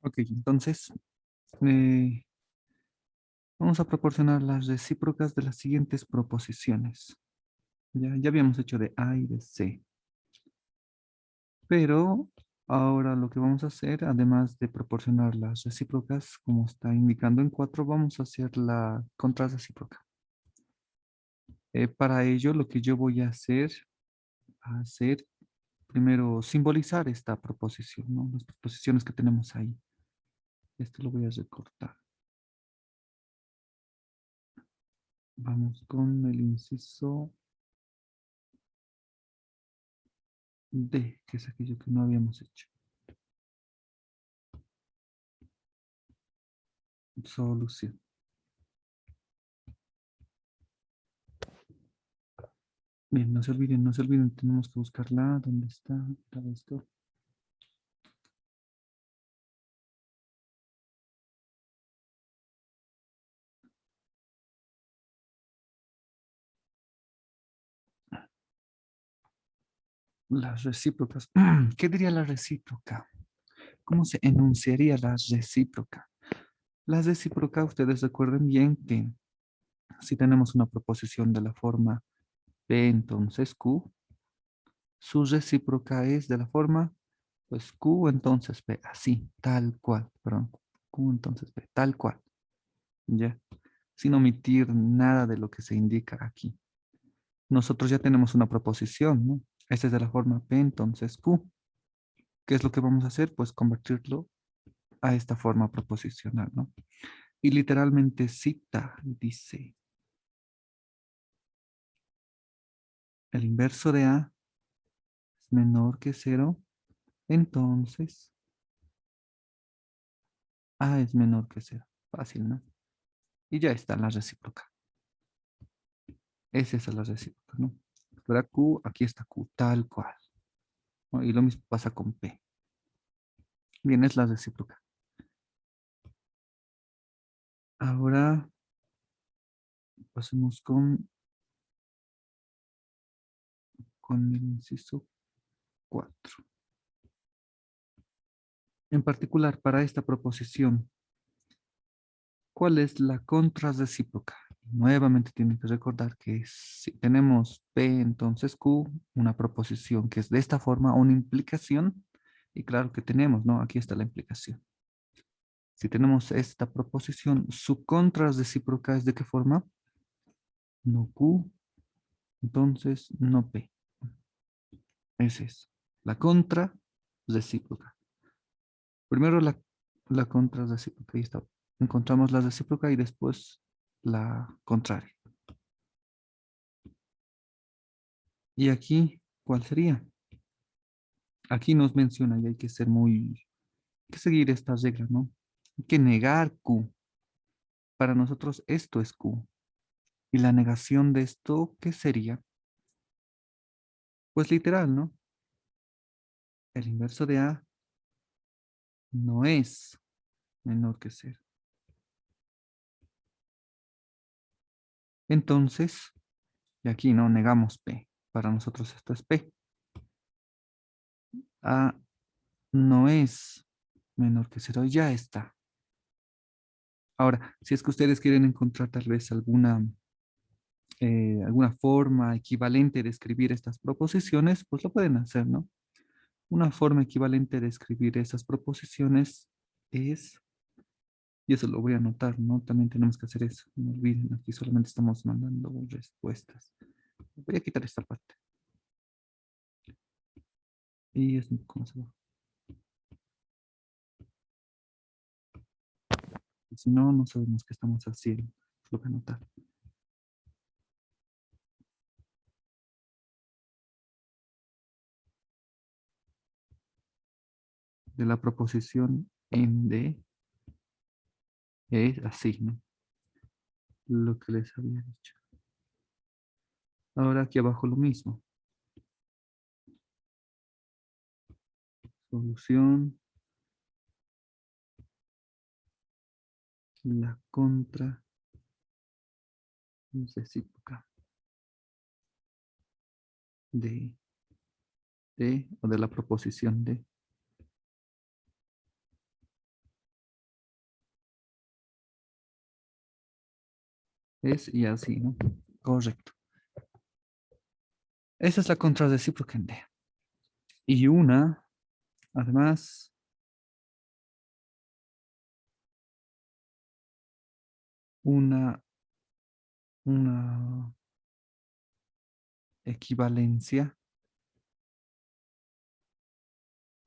Ok, entonces eh, vamos a proporcionar las recíprocas de las siguientes proposiciones. Ya habíamos hecho de A y de C, pero ahora lo que vamos a hacer, además de proporcionar las recíprocas, como está indicando en 4, vamos a hacer la contrarrecíproca. Para ello, lo que yo voy a hacer primero simbolizar esta proposición, ¿no? Las proposiciones que tenemos ahí. Esto lo voy a recortar. Vamos con el inciso D, que es aquello que no habíamos hecho. Solución. Bien, no se olviden, tenemos que buscarla. ¿Dónde está? Todo esto. Las recíprocas. ¿Qué diría la recíproca? ¿Cómo se enunciaría la recíproca? La recíproca, ustedes recuerden bien que si tenemos una proposición de la forma P, entonces Q, su recíproca es de la forma, pues Q, entonces P, así, tal cual, perdón, Q, entonces P, tal cual, ¿ya? Sin omitir nada de lo que se indica aquí. Nosotros ya tenemos una proposición, ¿no? Esta es de la forma P, entonces Q. ¿Qué es lo que vamos a hacer? Pues convertirlo a esta forma proposicional, ¿no? Y literalmente cita, dice, el inverso de A es menor que cero, entonces A es menor que cero. Fácil, ¿no? Y ya está la recíproca. Esa es la recíproca, ¿no? Para Q, aquí está Q, tal cual, ¿no? Y lo mismo pasa con P. Bien, es la recíproca. Ahora pasemos con el inciso 4. En particular, para esta proposición, ¿cuál es la contrarrecíproca? Nuevamente tienen que recordar que si tenemos P, entonces Q, una proposición que es de esta forma, una implicación, y claro que tenemos, ¿no? Aquí está la implicación. Si tenemos esta proposición, su contrarrecíproca es de qué forma? No Q, entonces no P. Esa es la contrarrecíproca. Primero la contrarrecíproca, ahí está. Encontramos la recíproca y después la contraria. Y aquí, ¿cuál sería? Aquí nos menciona y hay que hay que seguir esta regla, ¿no? Hay que negar Q. Para nosotros esto es Q. Y la negación de esto, ¿qué sería? Pues literal, ¿no? El inverso de A no es menor que cero. Entonces, y aquí no negamos P. Para nosotros esto es P. A no es menor que cero. Ya está. Ahora, si es que ustedes quieren encontrar tal vez alguna forma equivalente de escribir estas proposiciones, pues lo pueden hacer, ¿no? Una forma equivalente de escribir esas proposiciones es, y eso lo voy a anotar, ¿no? También tenemos que hacer eso. No olviden, aquí solamente estamos mandando respuestas. Voy a quitar esta parte. Y es cómo se va. Si no, no sabemos qué estamos haciendo. Lo voy a anotar. De la proposición en D es así, ¿no? Lo que les había dicho. Ahora aquí abajo lo mismo. Solución, la contra recíproca de D o de la proposición D. Es y así, ¿no? Correcto. Esa es la contrarrecíproca en D. Y una, además, una, una equivalencia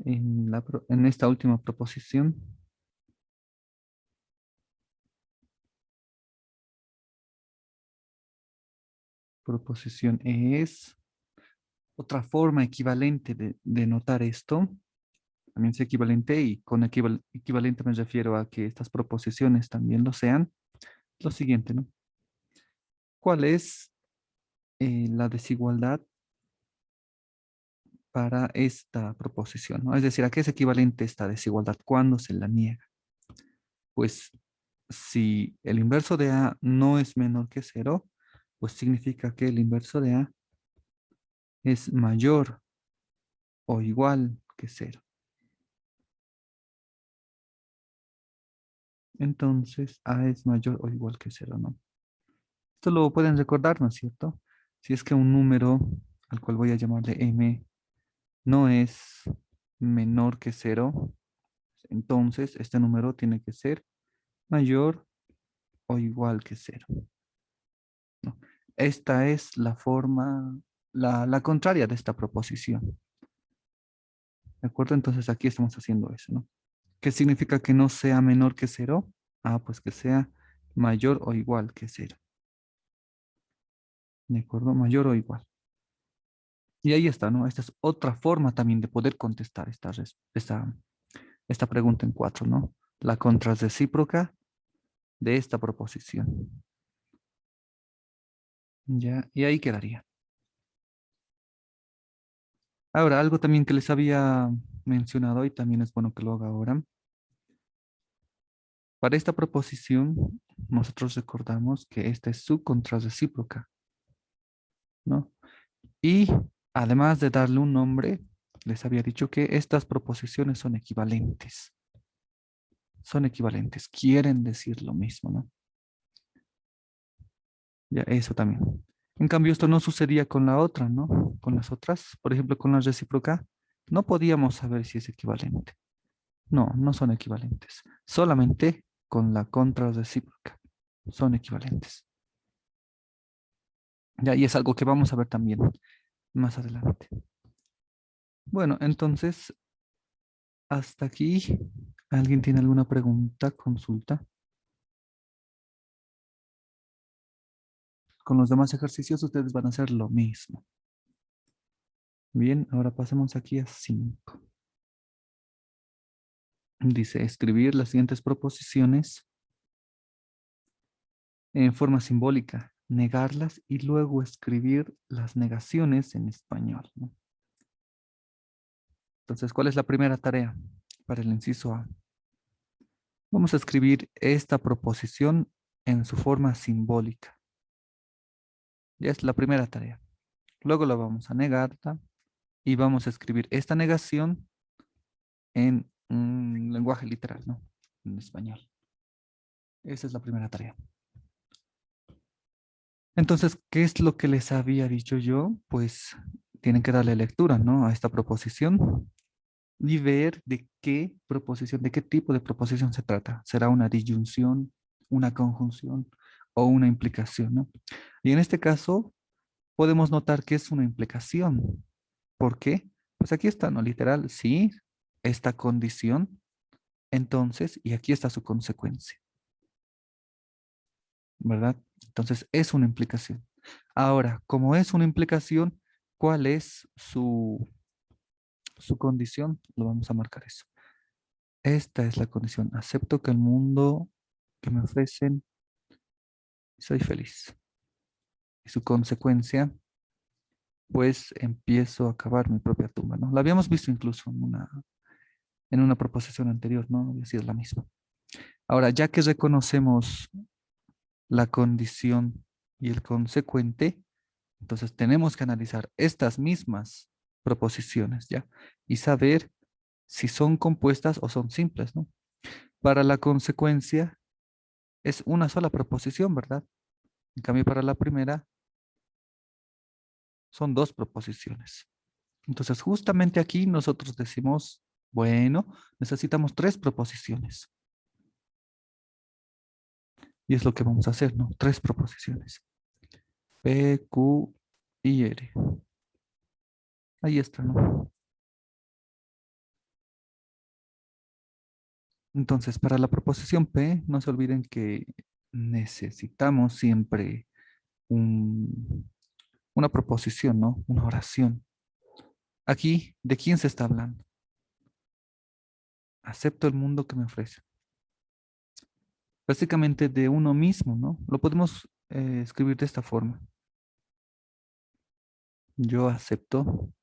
en esta última proposición. Proposición es otra forma equivalente de notar esto. También es equivalente y con equivalente me refiero a que estas proposiciones también lo sean. Lo siguiente, ¿no? ¿Cuál es la desigualdad para esta proposición, ¿no? Es decir, ¿a qué es equivalente esta desigualdad? ¿Cuándo se la niega? Pues si el inverso de A no es menor que cero, pues significa que el inverso de A es mayor o igual que cero. Entonces A es mayor o igual que cero, ¿no? Esto lo pueden recordar, ¿no es cierto? Si es que un número al cual voy a llamarle M no es menor que cero, entonces este número tiene que ser mayor o igual que cero, ¿no? Esta es la forma, la contraria de esta proposición. ¿De acuerdo? Entonces aquí estamos haciendo eso, ¿no? ¿Qué significa que no sea menor que cero? Ah, pues que sea mayor o igual que cero. ¿De acuerdo? Mayor o igual. Y ahí está, ¿no? Esta es otra forma también de poder contestar esta pregunta en cuatro, ¿no? La contrarrecíproca de esta proposición. Ya, y ahí quedaría. Ahora, algo también que les había mencionado y también es bueno que lo haga ahora. Para esta proposición, nosotros recordamos que esta es su contrarrecíproca, ¿no? Y además de darle un nombre, les había dicho que estas proposiciones son equivalentes. Son equivalentes, quieren decir lo mismo, ¿no? Ya, eso también. En cambio, esto no sucedía con la otra, ¿no? Con las otras, por ejemplo, con la recíproca, no podíamos saber si es equivalente. No, no son equivalentes. Solamente con la contrarrecíproca son equivalentes. Ya, y es algo que vamos a ver también más adelante. Bueno, entonces, hasta aquí. ¿Alguien tiene alguna pregunta, consulta? Con los demás ejercicios ustedes van a hacer lo mismo. Bien, ahora pasemos aquí a 5. Dice, escribir las siguientes proposiciones en forma simbólica, negarlas y luego escribir las negaciones en español, ¿no? Entonces, ¿cuál es la primera tarea para el inciso A? Vamos a escribir esta proposición en su forma simbólica. Ya es la primera tarea. Luego la vamos a negarla y vamos a escribir esta negación en un lenguaje literal, ¿no? En español. Esa es la primera tarea. Entonces, ¿qué es lo que les había dicho yo? Pues tienen que darle lectura, ¿no? A esta proposición y ver de qué proposición, de qué tipo de proposición se trata. ¿Será una disyunción, una conjunción o una implicación, ¿no? Y en este caso, podemos notar que es una implicación. ¿Por qué? Pues aquí está, ¿no? Literal, sí, esta condición, entonces, y aquí está su consecuencia, ¿verdad? Entonces, es una implicación. Ahora, como es una implicación, ¿cuál es su condición? Lo vamos a marcar eso. Esta es la condición. Acepto que el mundo que me ofrecen, soy feliz. Y su consecuencia, pues empiezo a cavar mi propia tumba, ¿no? La habíamos visto incluso en una proposición anterior, ¿no? Había sido la misma. Ahora, ya que reconocemos la condición y el consecuente, entonces tenemos que analizar estas mismas proposiciones, ¿ya? Y saber si son compuestas o son simples, ¿no? Para la consecuencia es una sola proposición, ¿verdad? En cambio, para la primera son dos proposiciones. Entonces, justamente aquí nosotros decimos, bueno, necesitamos tres proposiciones. Y es lo que vamos a hacer, ¿no? Tres proposiciones. P, Q y R. Ahí está, ¿no? Entonces, para la proposición P, no se olviden que necesitamos siempre una proposición, ¿no? Una oración. Aquí, ¿de quién se está hablando? Acepto el mundo que me ofrece. Básicamente de uno mismo, ¿no? Lo podemos escribir de esta forma. Yo acepto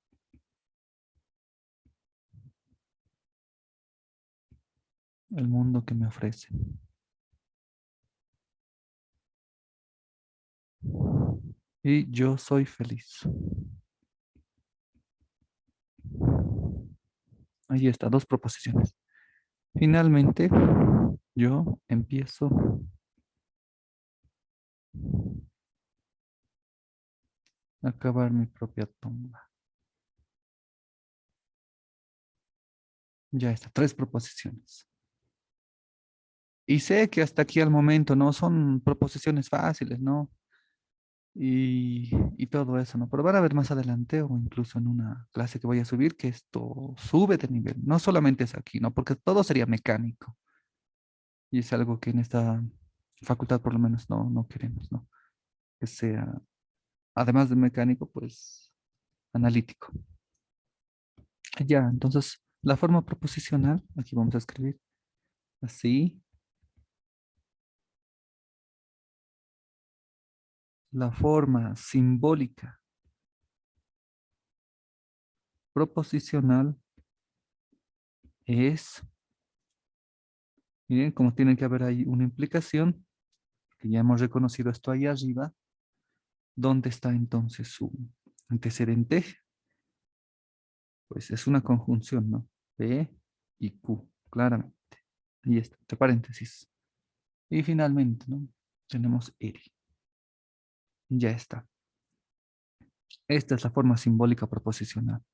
el mundo que me ofrece. Y yo soy feliz. Ahí está, dos proposiciones. Finalmente, yo empiezo a cavar mi propia tumba. Ya está, tres proposiciones. Y sé que hasta aquí al momento no son proposiciones fáciles, ¿no? Y todo eso, ¿no? Pero van a ver más adelante o incluso en una clase que voy a subir que esto sube de nivel. No solamente es aquí, ¿no? Porque todo sería mecánico. Y es algo que en esta facultad por lo menos no queremos, ¿no? Que sea, además de mecánico, pues analítico. Ya, entonces la forma proposicional, aquí vamos a escribir así, la forma simbólica proposicional es, miren, como tiene que haber ahí una implicación, que ya hemos reconocido esto ahí arriba, ¿dónde está entonces su antecedente? Pues es una conjunción, ¿no? P y Q, claramente. Ahí está, entre paréntesis. Y finalmente, ¿no? Tenemos R. Ya está. Esta es la forma simbólica proposicional.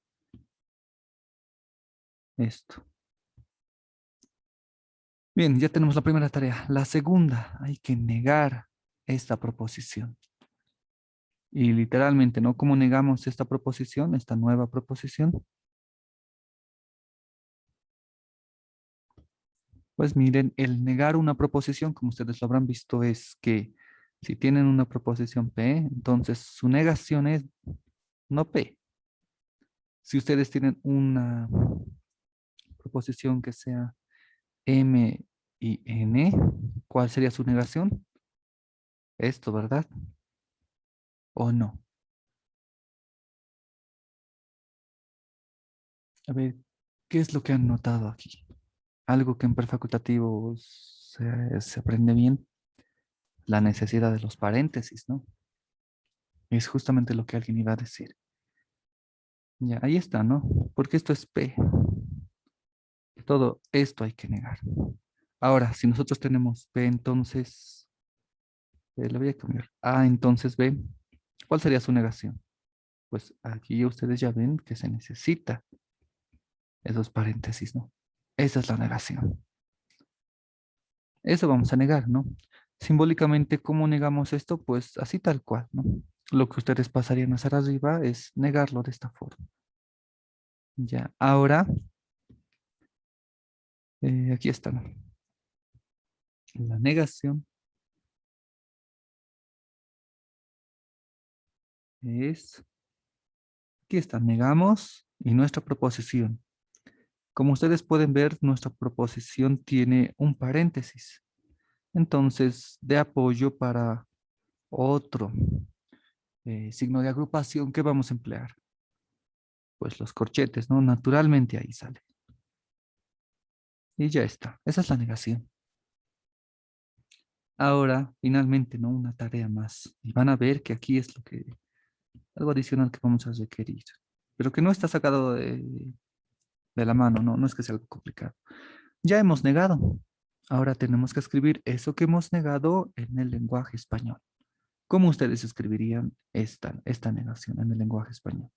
Esto. Bien, ya tenemos la primera tarea. La segunda, hay que negar esta proposición. Y literalmente, ¿no? ¿Cómo negamos esta proposición, esta nueva proposición? Pues miren, el negar una proposición, como ustedes lo habrán visto, es que si tienen una proposición P, entonces su negación es no P. Si ustedes tienen una proposición que sea M y N, ¿cuál sería su negación? Esto, ¿verdad? ¿O no? A ver, ¿qué es lo que han notado aquí? Algo que en prefacultativo se aprende bien, la necesidad de los paréntesis, ¿no? Es justamente lo que alguien iba a decir. Ya, ahí está, ¿no? Porque esto es P. Todo esto hay que negar. Ahora, si nosotros tenemos B, entonces, le voy a cambiar. A, entonces B, ¿cuál sería su negación? Pues aquí ustedes ya ven que se necesita esos paréntesis, ¿no? Esa es la negación. Eso vamos a negar, ¿no? Simbólicamente, ¿cómo negamos esto? Pues así tal cual, ¿no? Lo que ustedes pasarían a hacer arriba es negarlo de esta forma. Ya, ahora, aquí está, ¿no? La negación es, aquí está, negamos y nuestra proposición. Como ustedes pueden ver, nuestra proposición tiene un paréntesis. Entonces, de apoyo para otro signo de agrupación que vamos a emplear. Pues los corchetes, ¿no? Naturalmente ahí sale. Y ya está. Esa es la negación. Ahora, finalmente, ¿no? Una tarea más. Y van a ver que aquí es algo adicional que vamos a requerir. Pero que no está sacado de la mano, ¿no? No es que sea algo complicado. Ya hemos negado. Ahora tenemos que escribir eso que hemos negado en el lenguaje español. ¿Cómo ustedes escribirían esta negación en el lenguaje español?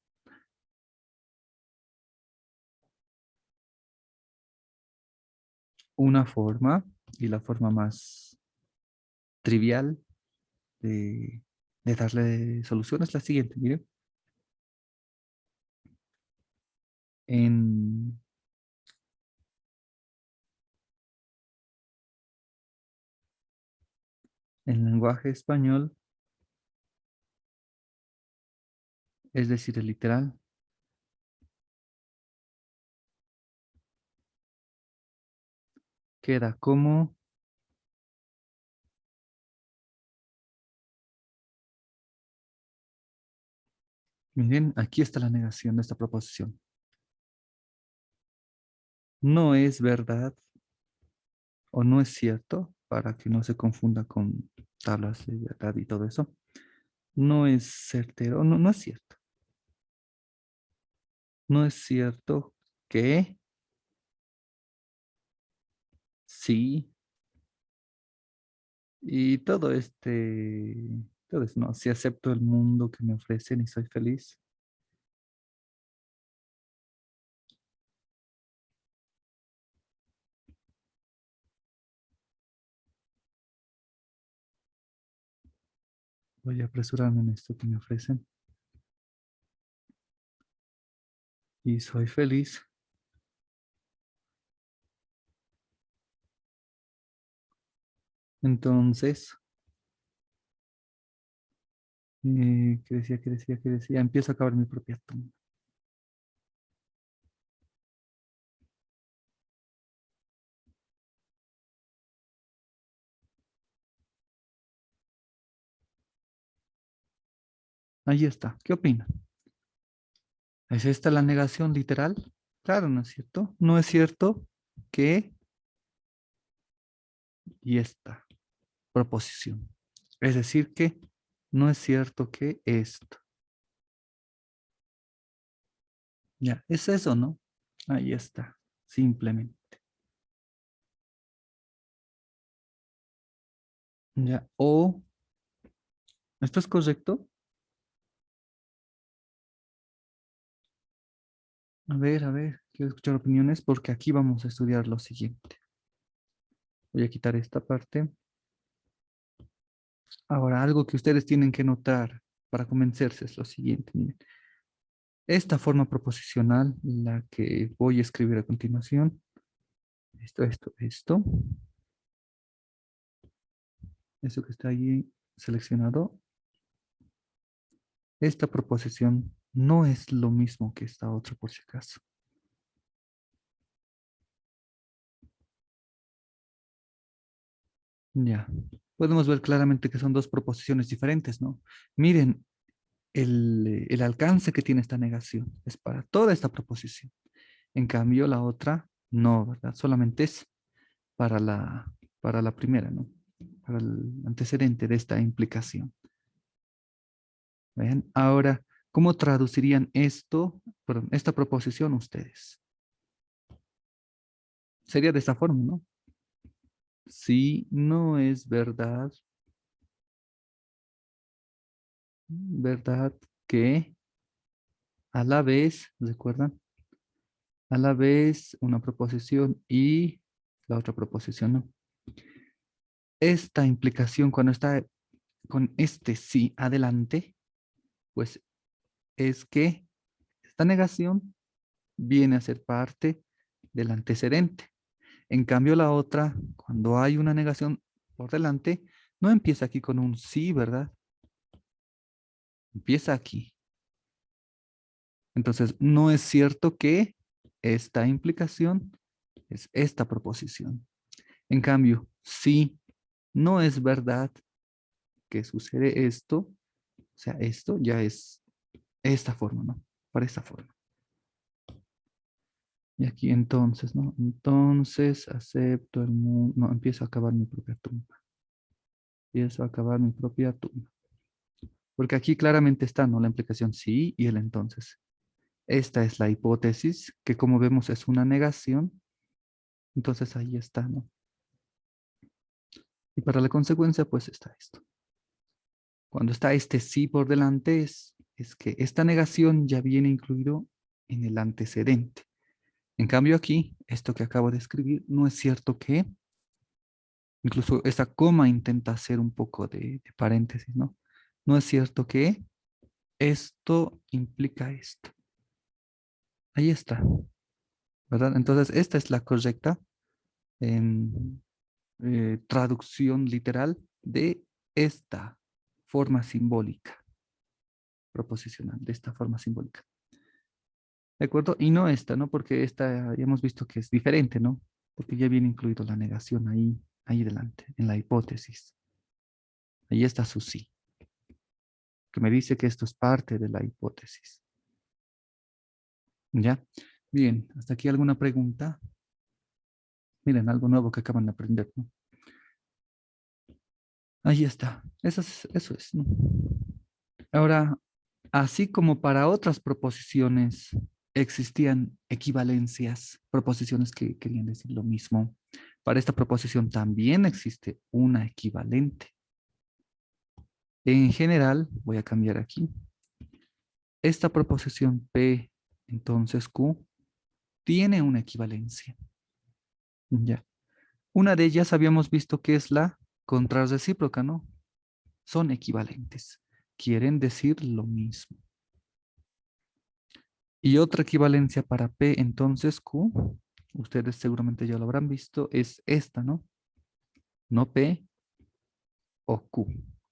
Una forma, y la forma más trivial de darle solución es la siguiente. Mire, en, en el lenguaje español, es decir, el literal, queda como, miren, aquí está la negación de esta proposición. No es verdad o no es cierto, para que no se confunda con tablas de verdad y todo eso. No es certero, no, no es cierto. No es cierto que sí, y todo eso, no, si acepto el mundo que me ofrecen y soy feliz. Voy a apresurarme en esto que me ofrecen y soy feliz. Entonces, ¿qué decía? Empiezo a acabar mi propia tumba. Ahí está. ¿Qué opinan? ¿Es esta la negación literal? Claro, ¿no es cierto? No es cierto que y esta proposición. Es decir, que no es cierto que esto. Ya, es eso, ¿no? Ahí está, simplemente. Ya, o, ¿esto es correcto? A ver, quiero escuchar opiniones porque aquí vamos a estudiar lo siguiente. Voy a quitar esta parte. Ahora, algo que ustedes tienen que notar para convencerse es lo siguiente. Miren. Esta forma proposicional, la que voy a escribir a continuación, eso que está ahí seleccionado, esta proposición no es lo mismo que esta otra por si acaso. Ya, podemos ver claramente que son dos proposiciones diferentes, ¿no? Miren, el alcance que tiene esta negación es para toda esta proposición. En cambio, la otra no, ¿verdad? Solamente es para para la primera, ¿no? Para el antecedente de esta implicación. ¿Ven? Ahora, ¿cómo traducirían perdón, esta proposición ustedes? Sería de esta forma, ¿no? Si no es verdad, verdad que a la vez, ¿recuerdan? A la vez una proposición y la otra proposición, ¿no? Esta implicación cuando está con este sí adelante, pues es que esta negación viene a ser parte del antecedente. En cambio, la otra, cuando hay una negación por delante, no empieza aquí con un sí, ¿verdad? Empieza aquí. Entonces, no es cierto que esta implicación es esta proposición. En cambio, sí, no es verdad que sucede esto, o sea, esto ya es esta forma, ¿no? Para esta forma. Y aquí entonces, ¿no? Entonces acepto el mundo, no, empiezo a acabar mi propia tumba. Empiezo a acabar mi propia tumba. Porque aquí claramente está, ¿no? La implicación sí y el entonces. Esta es la hipótesis, que como vemos es una negación. Entonces ahí está, ¿no? Y para la consecuencia, pues está esto. Cuando está este sí por delante es que esta negación ya viene incluido en el antecedente. En cambio aquí, esto que acabo de escribir, no es cierto que, incluso esa coma intenta hacer un poco de paréntesis, ¿no? No es cierto que esto implica esto. Ahí está, ¿verdad? Entonces, esta es la correcta em, traducción literal de esta forma simbólica, proposicional, de esta forma simbólica. ¿De acuerdo? Y no esta, ¿no? Porque esta ya hemos visto que es diferente, ¿no? Porque ya viene incluido la negación ahí delante, en la hipótesis. Ahí está su sí, que me dice que esto es parte de la hipótesis. ¿Ya? Bien, hasta aquí alguna pregunta. Miren, algo nuevo que acaban de aprender, ¿no? Ahí está. Eso es, ¿no? Ahora, así como para otras proposiciones existían equivalencias, proposiciones que querían decir lo mismo, para esta proposición también existe una equivalente. En general, voy a cambiar aquí. Esta proposición P, entonces Q, tiene una equivalencia. Ya. Una de ellas habíamos visto que es la contrarrecíproca, ¿no? Son equivalentes. Quieren decir lo mismo. Y otra equivalencia para P, entonces Q, ustedes seguramente ya lo habrán visto, es esta, ¿no? No P o Q.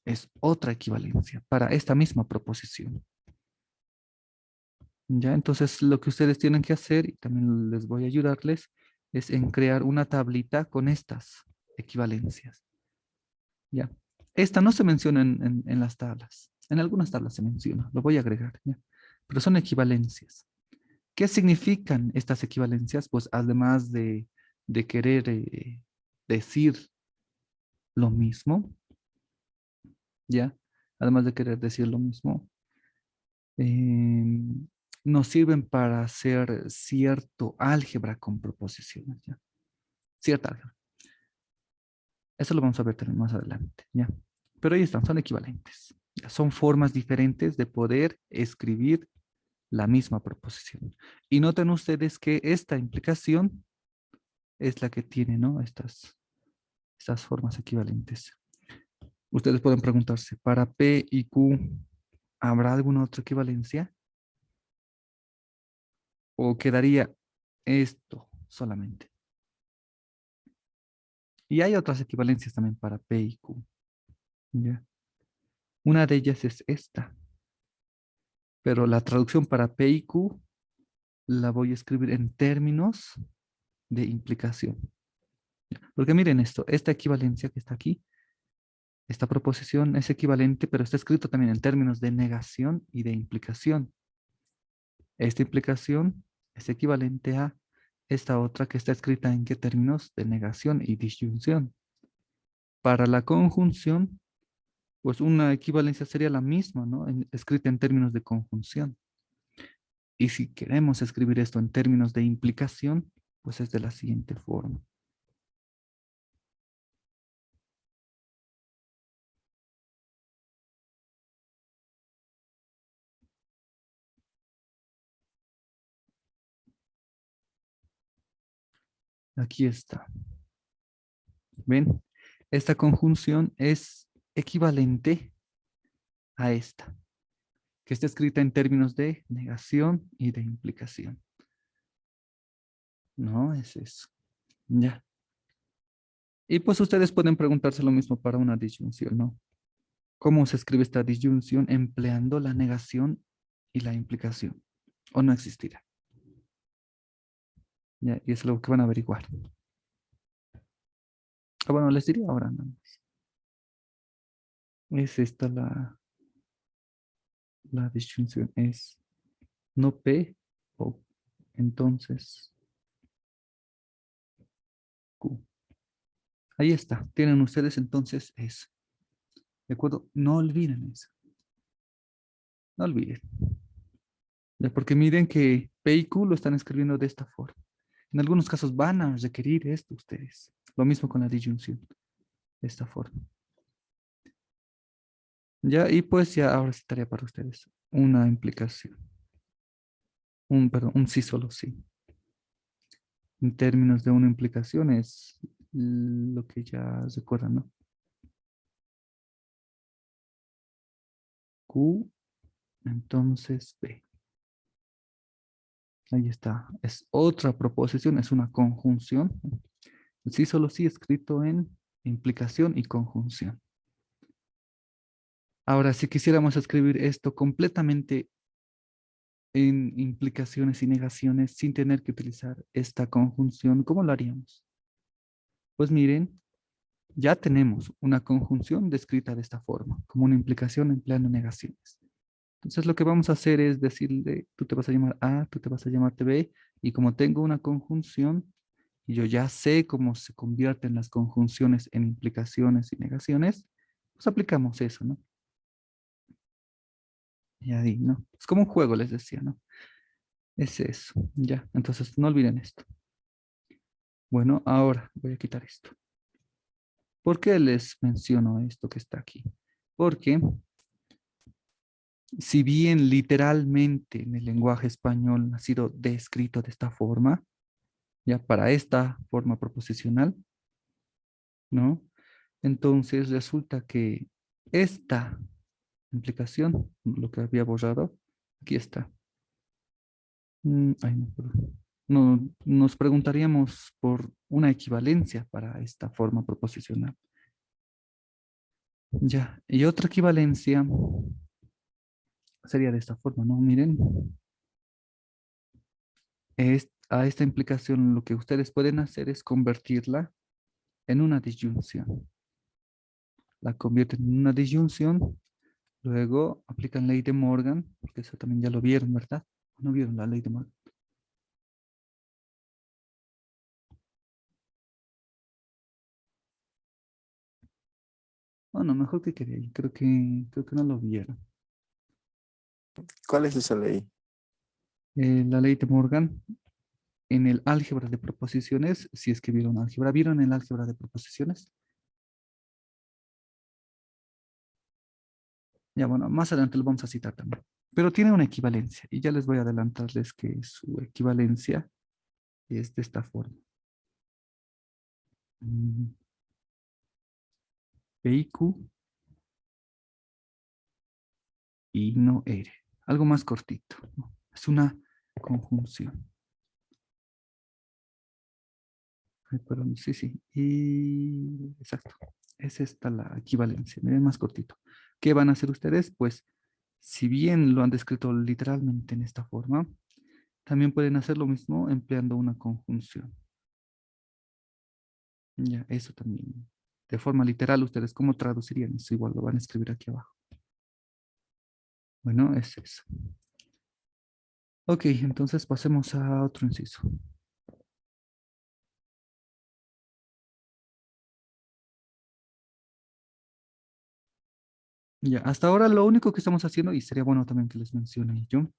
Es otra equivalencia para esta misma proposición. Ya, entonces lo que ustedes tienen que hacer, y también les voy a ayudarles, es en crear una tablita con estas equivalencias. Ya. Esta no se menciona en las tablas. En algunas tablas se menciona, lo voy a agregar, ¿ya? Pero son equivalencias. ¿Qué significan estas equivalencias? Pues además de querer decir lo mismo, ¿ya? Además de querer decir lo mismo, eh, nos sirven para hacer cierto álgebra con proposiciones, ¿ya? Cierta álgebra. Eso lo vamos a ver también más adelante, ¿ya? Pero ahí están, son equivalentes. ¿Ya? Son formas diferentes de poder escribir la misma proposición. Y noten ustedes que esta implicación es la que tiene, ¿no? Estas formas equivalentes. Ustedes pueden preguntarse, ¿para P y Q habrá alguna otra equivalencia? ¿O quedaría esto solamente? Y hay otras equivalencias también para P y Q. ¿Ya? Una de ellas es esta, pero la traducción para P y Q la voy a escribir en términos de implicación. Porque miren esto, esta equivalencia que está aquí, esta proposición es equivalente, pero está escrito también en términos de negación y de implicación. Esta implicación es equivalente a esta otra que está escrita en qué términos de negación y disyunción. Para la conjunción, pues una equivalencia sería la misma, ¿no? Escrita en términos de conjunción. Y si queremos escribir esto en términos de implicación, pues es de la siguiente forma. Aquí está. ¿Ven? Esta conjunción es equivalente a esta, que está escrita en términos de negación y de implicación. No es eso. Ya. Y pues ustedes pueden preguntarse lo mismo para una disyunción, ¿no? ¿Cómo se escribe esta disyunción empleando la negación y la implicación? ¿O no existirá? Ya, y es lo que van a averiguar. Ah, bueno, les diría ahora nada más. Es esta la disyunción. Es no P o entonces Q. Ahí está. Tienen ustedes entonces eso. ¿De acuerdo? No olviden eso. No olviden. Ya, porque miren que P y Q lo están escribiendo de esta forma. En algunos casos van a requerir esto ustedes. Lo mismo con la disyunción. De esta forma. Ya, y pues ya ahora sí tarea para ustedes. Una implicación. Perdón, un sí solo sí. En términos de una implicación es lo que ya recuerdan, ¿no? Q, entonces B. Ahí está. Es otra proposición, es una conjunción. Sí, solo sí escrito en implicación y conjunción. Ahora, si quisiéramos escribir esto completamente en implicaciones y negaciones sin tener que utilizar esta conjunción, ¿cómo lo haríamos? Pues miren, ya tenemos una conjunción descrita de esta forma, como una implicación empleando negaciones. Entonces lo que vamos a hacer es decirle, tú te vas a llamar A, tú te vas a llamar B, y como tengo una conjunción, y yo ya sé cómo se convierten las conjunciones en implicaciones y negaciones, pues aplicamos eso, ¿no? Y ahí, ¿no? Es como un juego, les decía, ¿no? Es eso, ya. Entonces no olviden esto. Bueno, ahora voy a quitar esto. ¿Por qué les menciono esto que está aquí? Porque si bien literalmente en el lenguaje español ha sido descrito de esta forma, ya para esta forma proposicional, ¿no? Entonces resulta que esta implicación, lo que había borrado, aquí está. Ay, no, perdón. No, nos preguntaríamos por una equivalencia para esta forma proposicional. Ya, y otra equivalencia sería de esta forma, ¿no? Miren, a esta implicación lo que ustedes pueden hacer es convertirla en una disyunción. La convierten en una disyunción, luego aplican ley de Morgan, porque eso también ya lo vieron, ¿verdad? ¿No vieron la ley de Morgan? Bueno, mejor que quería, yo creo que no lo vieron. ¿Cuál es esa ley? La ley de Morgan en el álgebra de proposiciones, si es que vieron álgebra, ¿vieron el álgebra de proposiciones? Ya, bueno, más adelante lo vamos a citar también. Pero tiene una equivalencia y ya les voy a adelantarles que su equivalencia es de esta forma. Mm, PIQ y no ERE. Algo más cortito, ¿no? Es una conjunción. Ay, perdón, sí, sí. Y exacto. Es esta la equivalencia. Miren más cortito. ¿Qué van a hacer ustedes? Pues, si bien lo han descrito literalmente en esta forma, también pueden hacer lo mismo empleando una conjunción. Ya, eso también. De forma literal, ustedes cómo traducirían eso, igual lo van a escribir aquí abajo. Bueno, es eso. Ok, entonces pasemos a otro inciso. Ya, hasta ahora lo único que estamos haciendo, y sería bueno también que les mencione yo,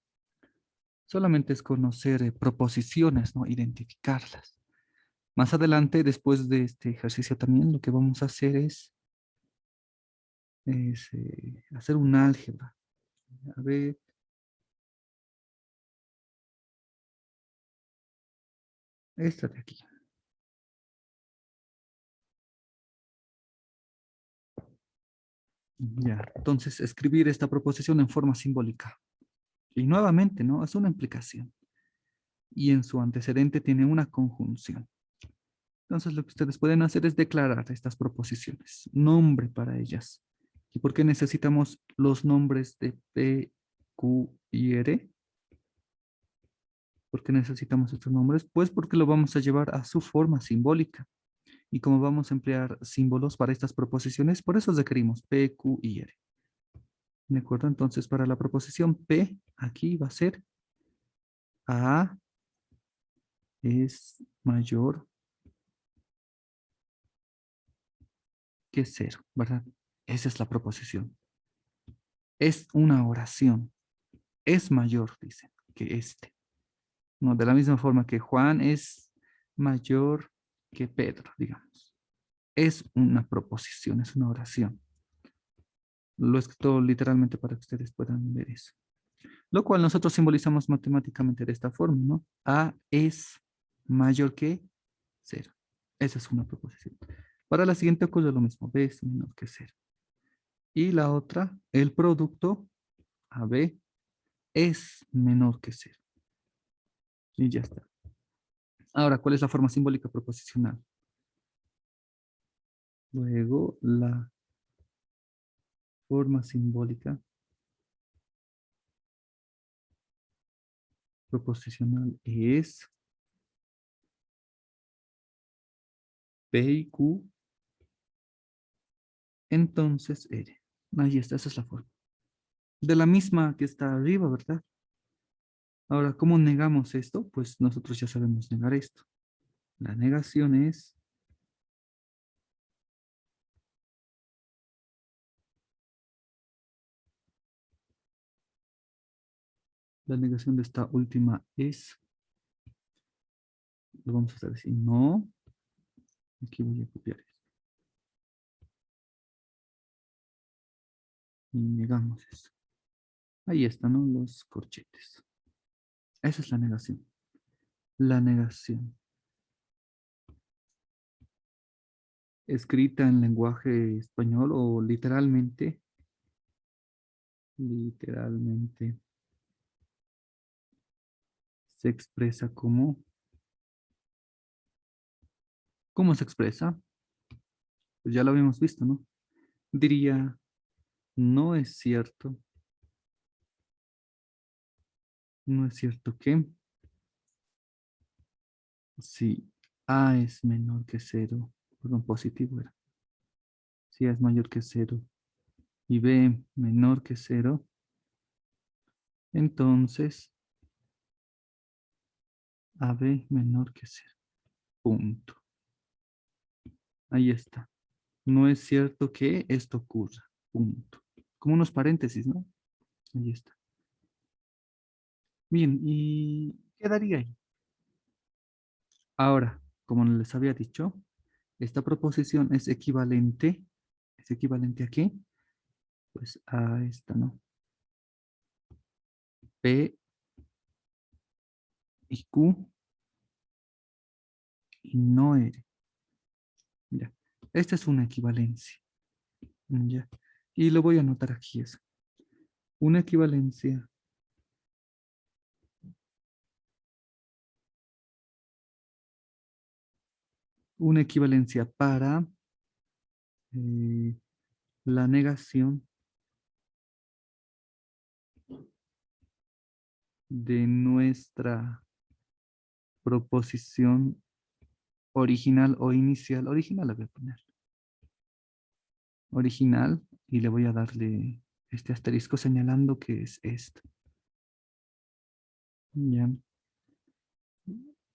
solamente es conocer proposiciones, ¿no? Identificarlas. Más adelante, después de este ejercicio también, lo que vamos a hacer es hacer un álgebra. A ver, esta de aquí. Ya, entonces escribir esta proposición en forma simbólica. Y nuevamente, ¿no? Es una implicación. Y en su antecedente tiene una conjunción. Entonces lo que ustedes pueden hacer es declarar estas proposiciones, nombre para ellas. ¿Y por qué necesitamos los nombres de P, Q y R? ¿Por qué necesitamos estos nombres? Pues porque lo vamos a llevar a su forma simbólica. Y como vamos a emplear símbolos para estas proposiciones, por eso requerimos P, Q y R. ¿De acuerdo? Entonces, para la proposición P, aquí va a ser A es mayor que cero, ¿verdad? Esa es la proposición. Es una oración. Es mayor, dice, que este. ¿No? De la misma forma que Juan es mayor que Pedro, digamos. Es una proposición, es una oración. Lo he escrito literalmente para que ustedes puedan ver eso. Lo cual nosotros simbolizamos matemáticamente de esta forma, ¿no? A es mayor que cero. Esa es una proposición. Para la siguiente ocurre lo mismo. B es menor que cero. Y la otra, el producto AB es menor que cero. Y ya está. Ahora, ¿cuál es la forma simbólica proposicional? Luego, la forma simbólica proposicional es P y Q, entonces R. Ahí está, esa es la forma. De la misma que está arriba, ¿verdad? Ahora, ¿cómo negamos esto? Pues nosotros ya sabemos negar esto. La negación es la negación de esta última es, lo vamos a hacer así, no, aquí voy a copiar esto. Y negamos eso. Ahí están, ¿no? Los corchetes. Esa es la negación. La negación. Escrita en lenguaje español o literalmente, literalmente se expresa como, ¿cómo se expresa? Pues ya lo habíamos visto, ¿no? Diría, no es cierto, no es cierto que si A es menor que cero, perdón, positivo era, si A es mayor que cero y B menor que cero, entonces AB menor que cero, punto. Ahí está. No es cierto que esto ocurra, punto. Como unos paréntesis, ¿no? Ahí está. Bien, ¿y quedaría ahí? Ahora, como les había dicho, esta proposición ¿es equivalente a qué? Pues a esta, ¿no? P y Q y no R. Ya. Esta es una equivalencia. Ya. Y lo voy a anotar aquí eso. Una equivalencia. Una equivalencia para eh, la negación de nuestra proposición original o inicial. Original la voy a poner. Original. Y le voy a darle este asterisco señalando que es esto. Ya.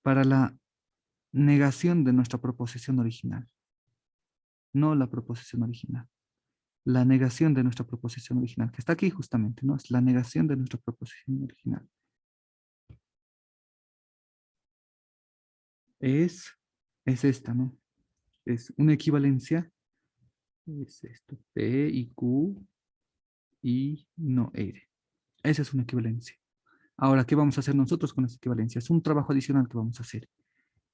Para la negación de nuestra proposición original. No la proposición original. La negación de nuestra proposición original, que está aquí justamente, ¿no? Es la negación de nuestra proposición original. Es, es esta, ¿no? Es una equivalencia. Es esto. P y Q y no R. Esa es una equivalencia. Ahora, ¿qué vamos a hacer nosotros con esta equivalencia? Es un trabajo adicional que vamos a hacer.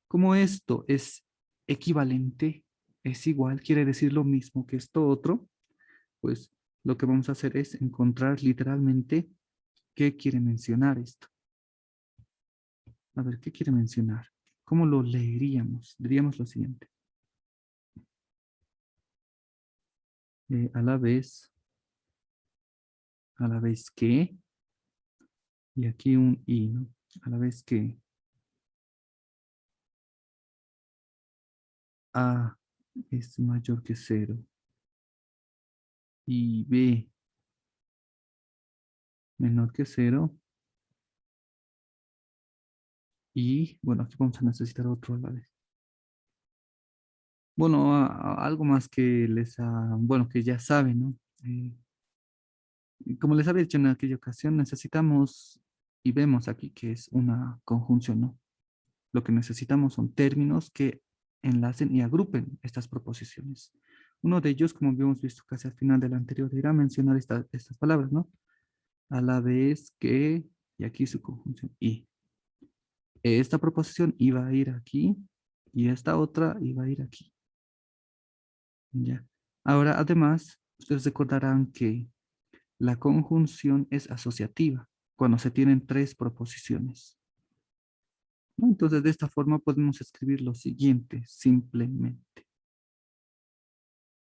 Como esto es equivalente, es igual, quiere decir lo mismo que esto otro, pues lo que vamos a hacer es encontrar literalmente qué quiere mencionar esto. A ver, ¿qué quiere mencionar? ¿Cómo lo leeríamos? Diríamos lo siguiente. A la vez que, y aquí un y, ¿no? A la vez que A es mayor que cero y B menor que cero, y bueno, aquí vamos a necesitar otro a la vez. Bueno, algo más que bueno, que ya saben, ¿no? Como les había dicho en aquella ocasión, necesitamos, y vemos aquí que es una conjunción, ¿no? Lo que necesitamos son términos que enlacen y agrupen estas proposiciones. Uno de ellos, como habíamos visto casi al final del anterior, era mencionar estas palabras, ¿no? A la vez que, y aquí su conjunción, y. Esta proposición iba a ir aquí y esta otra iba a ir aquí. Ya. Ahora, además, ustedes recordarán que la conjunción es asociativa cuando se tienen tres proposiciones, ¿no? Entonces, de esta forma podemos escribir lo siguiente, simplemente.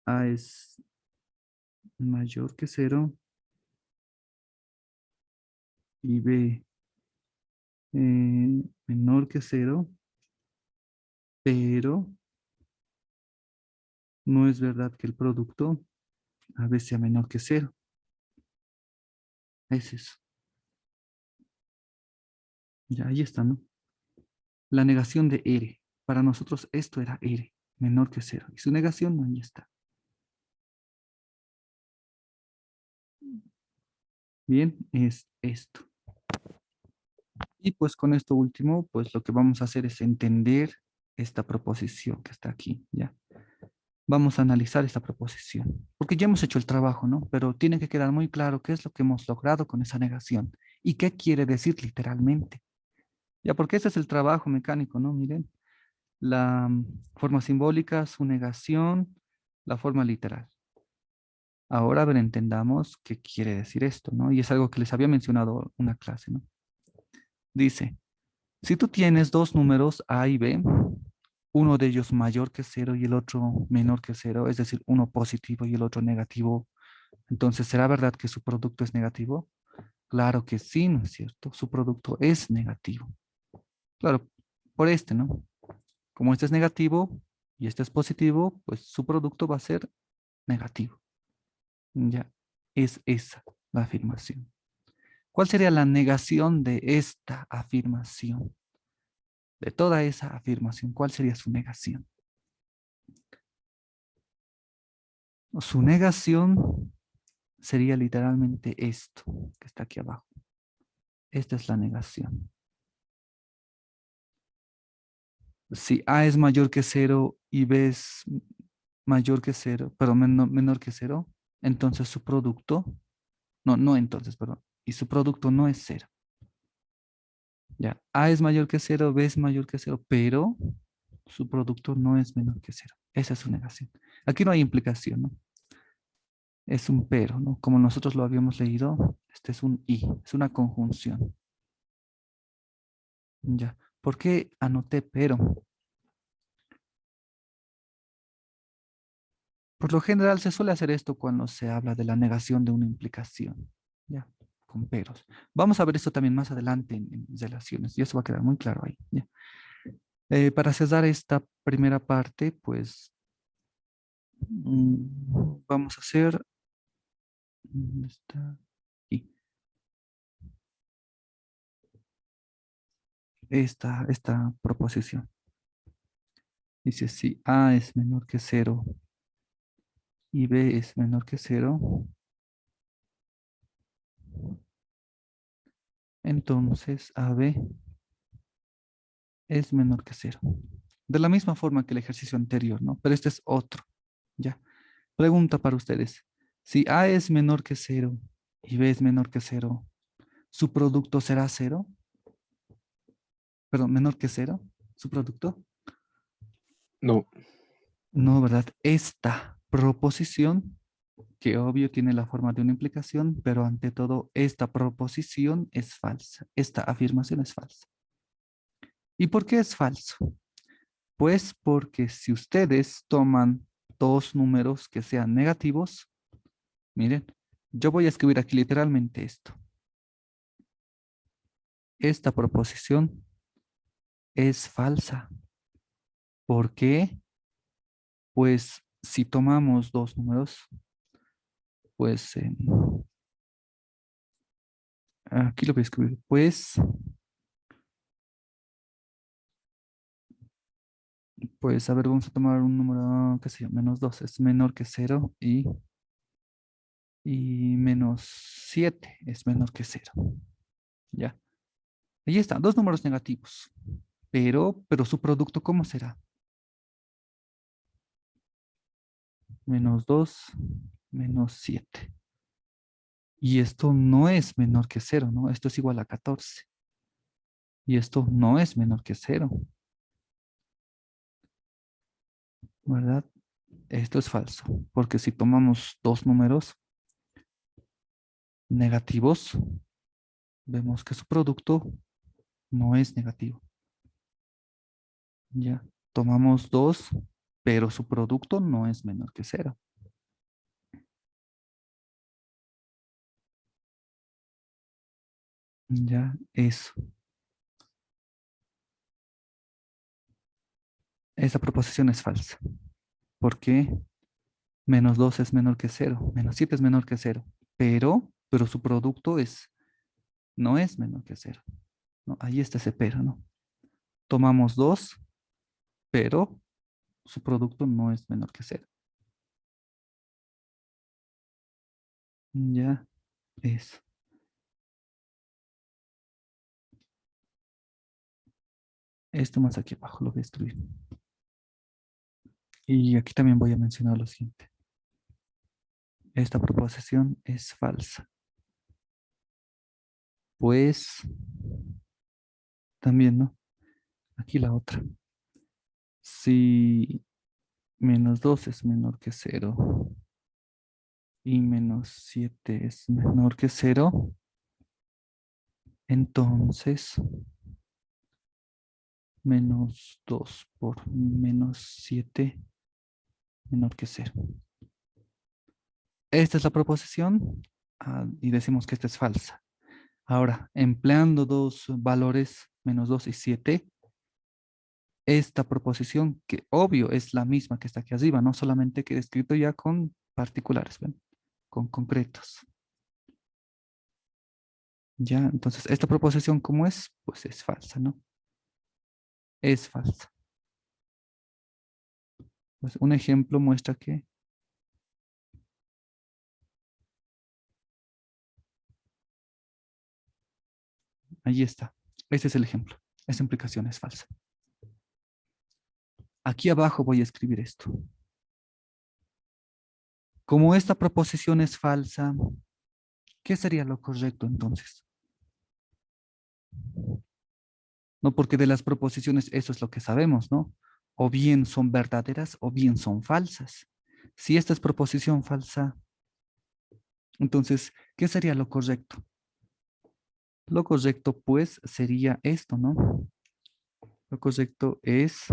A es mayor que cero y B menor que cero, pero no es verdad que el producto a B sea menor que cero. Es eso. Ya, ahí está, ¿no? La negación de R. Para nosotros esto era R, menor que cero. Y su negación, ahí está. Bien, es esto. Y pues con esto último, pues lo que vamos a hacer es entender esta proposición que está aquí, ¿ya? Vamos a analizar esta proposición, porque ya hemos hecho el trabajo, ¿no? Pero tiene que quedar muy claro qué es lo que hemos logrado con esa negación y qué quiere decir literalmente. Ya, porque ese es el trabajo mecánico, ¿no? Miren, la forma simbólica, su negación, la forma literal. Ahora, a ver, entendamos qué quiere decir esto, ¿no? Y es algo que les había mencionado una clase, ¿no? Dice, si tú tienes dos números A y B, uno de ellos mayor que cero y el otro menor que cero, es decir, uno positivo y el otro negativo, entonces, ¿será verdad que su producto es negativo? Claro que sí, ¿no es cierto? Su producto es negativo. Claro, por este, ¿no? Como este es negativo y este es positivo, pues su producto va a ser negativo. Ya, es esa la afirmación. ¿Cuál sería la negación de esta afirmación? De toda esa afirmación, ¿cuál sería su negación? Su negación sería literalmente esto que está aquí abajo. Esta es la negación. Si A es mayor que cero y B es mayor que cero, pero menor que cero, entonces su producto, no entonces, perdón, y su producto no es cero. Ya, A es mayor que cero, B es mayor que cero, pero su producto no es menor que cero. Esa es su negación. Aquí no hay implicación, ¿no? Es un pero, ¿no? Como nosotros lo habíamos leído, este es un y, es una conjunción. Ya. ¿Por qué anoté pero? Por lo general se suele hacer esto cuando se habla de la negación de una implicación, ya, con peros. Vamos a ver esto también más adelante en relaciones y eso va a quedar muy claro ahí, ya. Para cerrar esta primera parte, pues vamos a hacer, ¿dónde está? Aquí. Esta proposición. Dice, si A es menor que cero y B es menor que cero, entonces AB es menor que cero. De la misma forma que el ejercicio anterior, ¿no? Pero este es otro, ¿ya? Pregunta para ustedes. Si A es menor que cero y B es menor que cero, ¿su producto será cero? Perdón, menor que cero, ¿su producto? No, No, ¿verdad? Esta proposición, que obvio tiene la forma de una implicación, pero ante todo, esta proposición es falsa. Esta afirmación es falsa. ¿Y por qué es falso? Pues porque si ustedes toman dos números que sean negativos, miren, yo voy a escribir aquí literalmente esto. Esta proposición es falsa. ¿Por qué? Pues si tomamos dos números, pues aquí lo voy a escribir. Pues a ver, vamos a tomar un número, qué sé yo, menos 2 es menor que cero y menos 7 es menor que cero. Ya. Ahí está, dos números negativos. Pero su producto, ¿cómo será? menos 2, menos 7. Y esto no es menor que cero, ¿no? Esto es igual a 14. Y esto no es menor que cero, ¿verdad? Esto es falso, porque si tomamos dos números negativos, vemos que su producto no es negativo. Ya, tomamos 2, pero su producto no es menor que cero. Ya, eso. Esa proposición es falsa. ¿Por qué? Menos 2 es menor que cero, menos 7 es menor que cero, pero su producto no es menor que cero, ¿no? Ahí está ese pero, ¿no? Tomamos 2, pero su producto no es menor que cero. Ya, eso. Esto más aquí abajo lo voy a escribir. Y aquí también voy a mencionar lo siguiente. Esta proposición es falsa. Pues, también, ¿no? Aquí la otra. Si menos 2 es menor que cero y menos 7 es menor que cero, entonces menos 2 por menos 7 menor que cero. Esta es la proposición y decimos que esta es falsa. Ahora, empleando dos valores, menos 2 y 7, esta proposición, que obvio es la misma que está aquí arriba, no solamente que he escrito ya con particulares, ¿ven? Con concretos. Ya, entonces, esta proposición, ¿cómo es? Pues es falsa, ¿no? Es falsa. Pues un ejemplo muestra que ahí está. Este es el ejemplo. Esa implicación es falsa. Aquí abajo voy a escribir esto. Como esta proposición es falsa, ¿qué sería lo correcto entonces? No, porque de las proposiciones eso es lo que sabemos, ¿no? O bien son verdaderas o bien son falsas. Si esta es proposición falsa, entonces, ¿qué sería lo correcto? Lo correcto, pues, sería esto, ¿no? Lo correcto es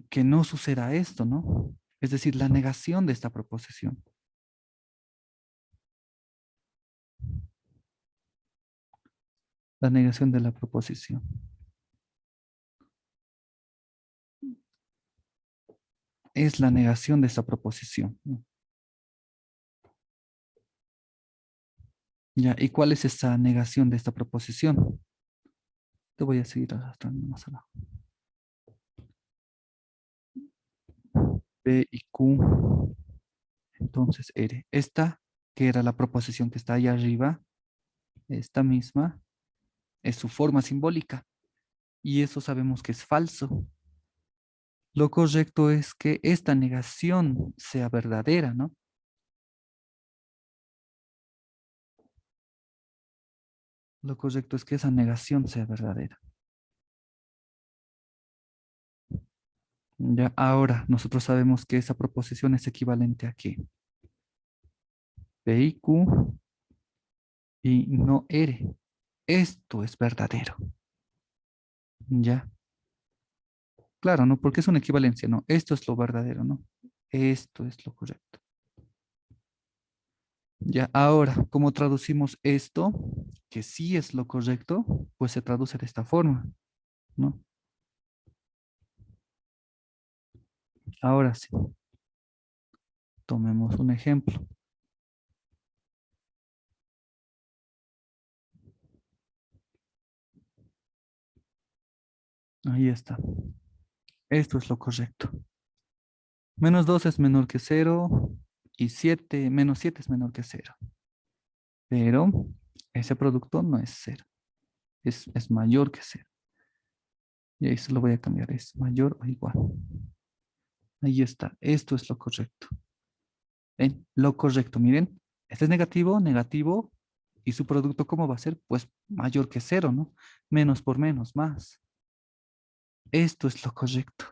que no suceda esto, ¿no? Es decir, la negación de esta proposición. La negación de la proposición. Es la negación de esta proposición, ¿no? Ya, ¿y cuál es esa negación de esta proposición? Te voy a seguir arrastrando más abajo. P y Q, entonces R. Esta, que era la proposición que está ahí arriba, esta misma, es su forma simbólica. Y eso sabemos que es falso. Lo correcto es que esta negación sea verdadera, ¿no? Lo correcto es que esa negación sea verdadera. Ya ahora nosotros sabemos que esa proposición es equivalente a qué. P y Q y no R. Esto es verdadero. Ya. Claro, ¿no? Porque es una equivalencia, ¿no? Esto es lo verdadero, ¿no? Esto es lo correcto. Ya, ahora, ¿cómo traducimos esto? Que sí es lo correcto, pues se traduce de esta forma, ¿no? Ahora sí, tomemos un ejemplo. Ahí está. Esto es lo correcto. Menos 2 es menor que cero y 7 menos 7 es menor que cero. Pero ese producto no es cero, es mayor que cero. Y ahí se lo voy a cambiar, es mayor o igual. Ahí está. Esto es lo correcto. ¿Ven? Lo correcto, miren. Este es negativo, negativo. ¿Y su producto cómo va a ser? Pues mayor que cero, ¿no? Menos por menos, más. Esto es lo correcto.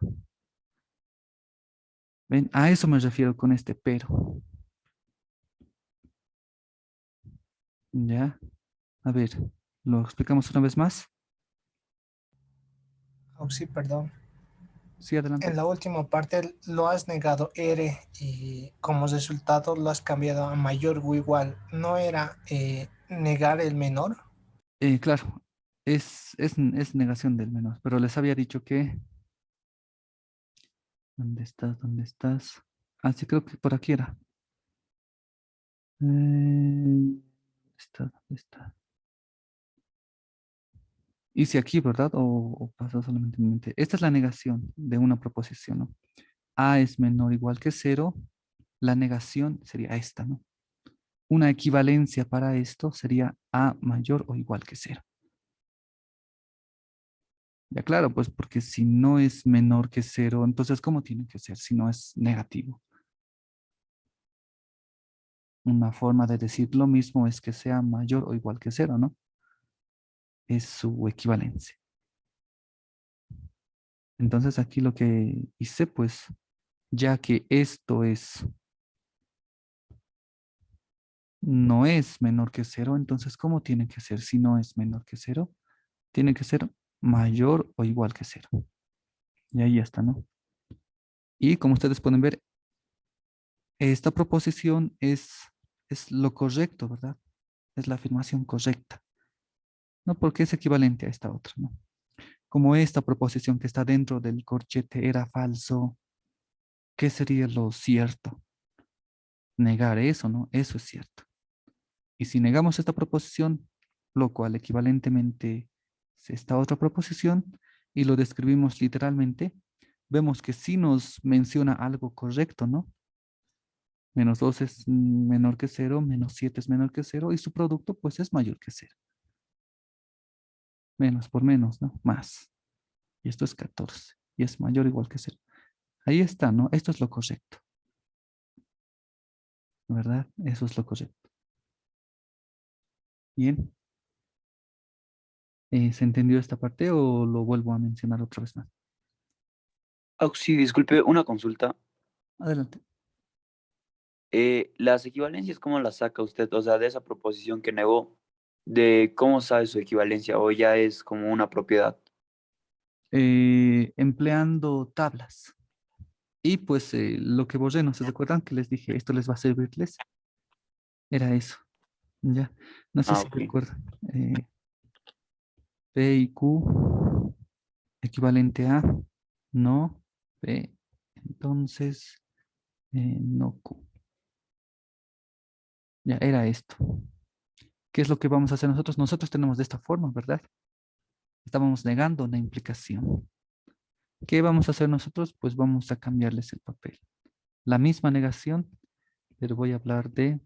¿Ven? A eso me refiero con este pero. ¿Ya? A ver, lo explicamos una vez más. Oh, sí, perdón. Sí, En adelante. la última parte lo has negado R y como resultado lo has cambiado a mayor o igual. ¿No era negar el menor? Claro, es negación del menor, pero les había dicho que... ¿Dónde estás? ¿Dónde estás? Ah, sí, creo que por aquí era. ¿Dónde está? Hice aquí, ¿verdad? O pasó solamente en mi mente. Esta es la negación de una proposición, ¿no? A es menor o igual que cero. La negación sería esta, ¿no? Una equivalencia para esto sería A mayor o igual que cero. Ya claro, pues porque si no es menor que cero, entonces ¿cómo tiene que ser si no es negativo? Una forma de decir lo mismo es que sea mayor o igual que cero, ¿no? Es su equivalencia. Entonces aquí lo que hice, pues, ya que esto es, no es menor que cero, entonces ¿cómo tiene que ser si no es menor que cero? Tiene que ser mayor o igual que cero. Y ahí está, ¿no? Y como ustedes pueden ver, esta proposición es lo correcto, ¿verdad? Es la afirmación correcta, ¿no? Porque es equivalente a esta otra, ¿no? Como esta proposición que está dentro del corchete era falso, ¿qué sería lo cierto? Negar eso, ¿no? Eso es cierto. Y si negamos esta proposición, lo cual equivalentemente es esta otra proposición, y lo describimos literalmente, vemos que sí nos menciona algo correcto, ¿no? Menos 2 es menor que cero, menos 7 es menor que cero, y su producto pues es mayor que cero. Menos por menos, ¿no? Más. Y esto es 14, y es mayor o igual que cero. Ahí está, ¿no? Esto es lo correcto, ¿verdad? Eso es lo correcto. Bien. ¿Se entendió esta parte o lo vuelvo a mencionar otra vez más? Sí, disculpe, una consulta. Adelante. Las equivalencias, ¿cómo las saca usted? O sea, de esa proposición que negó, de cómo sabe su equivalencia o ya es como una propiedad. Empleando tablas. Y pues lo que borré, ¿no se recuerdan que les dije, esto les va a servirles? Era eso, ¿ya? No sé Ah, si ok. recuerdan. P y Q equivalente a no P, entonces no Q. Ya era esto. ¿Qué es lo que vamos a hacer nosotros? Nosotros tenemos de esta forma, ¿verdad? Estábamos negando una implicación. ¿Qué vamos a hacer nosotros? Pues vamos a cambiarles el papel. La misma negación, pero voy a hablar de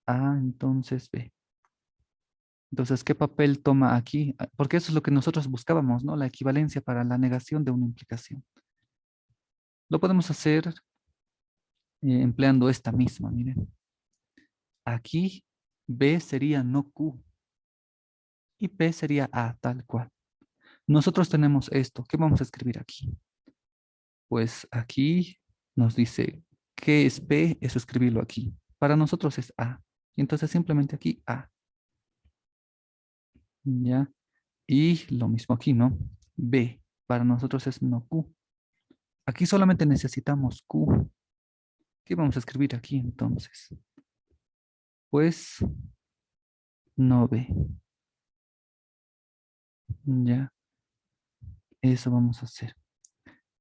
A, entonces B. Entonces, ¿qué papel toma aquí? Porque eso es lo que nosotros buscábamos, ¿no? La equivalencia para la negación de una implicación. Lo podemos hacer empleando esta misma, miren. Aquí B sería no Q y P sería A, tal cual. Nosotros tenemos esto. ¿Qué vamos a escribir aquí? Pues aquí nos dice, ¿qué es P? Eso escribirlo aquí. Para nosotros es A. Y entonces simplemente aquí A. ¿Ya? Y lo mismo aquí, ¿no? B. Para nosotros es no Q. Aquí solamente necesitamos Q. ¿Qué vamos a escribir aquí entonces? Pues no B. ¿Ya? Eso vamos a hacer.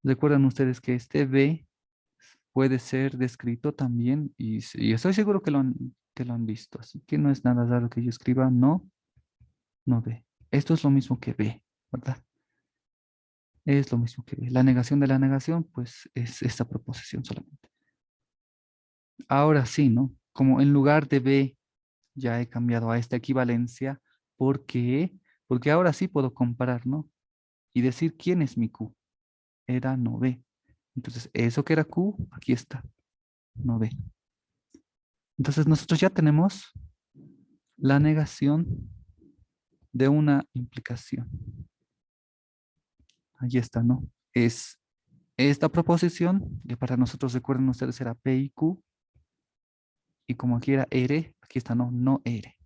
Recuerdan ustedes que este B puede ser descrito también y estoy seguro que lo han visto. Así que no es nada raro que yo escriba no, no B. Esto es lo mismo que B, ¿verdad? Es lo mismo que B. La negación de la negación, pues es esta proposición solamente. Ahora sí, ¿no? Como en lugar de B ya he cambiado a esta equivalencia. ¿Por qué? Porque ahora sí puedo comparar, ¿no? Y decir quién es mi Q. Era no B. Entonces, eso que era Q, aquí está, no B. Entonces, nosotros ya tenemos la negación de una implicación. Ahí está, ¿no? Es esta proposición, que para nosotros, recuerden ustedes, era P y Q, y como aquí era R, aquí está, no, no R.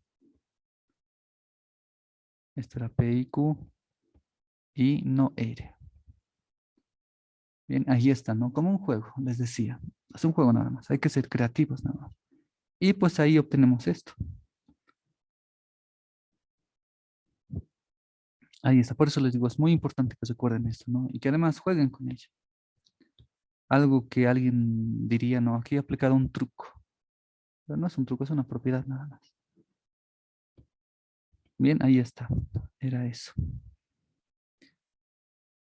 Esto era P y Q y no R. Bien, ahí está, ¿no? Como un juego, les decía. Es un juego nada más, hay que ser creativos nada más. Y pues ahí obtenemos esto. Ahí está, por eso les digo, es muy importante que recuerden esto, ¿no? Y que además jueguen con ella. Algo que alguien diría, no, aquí he aplicado un truco. Pero no es un truco, es una propiedad nada más. Bien, ahí está. Era eso.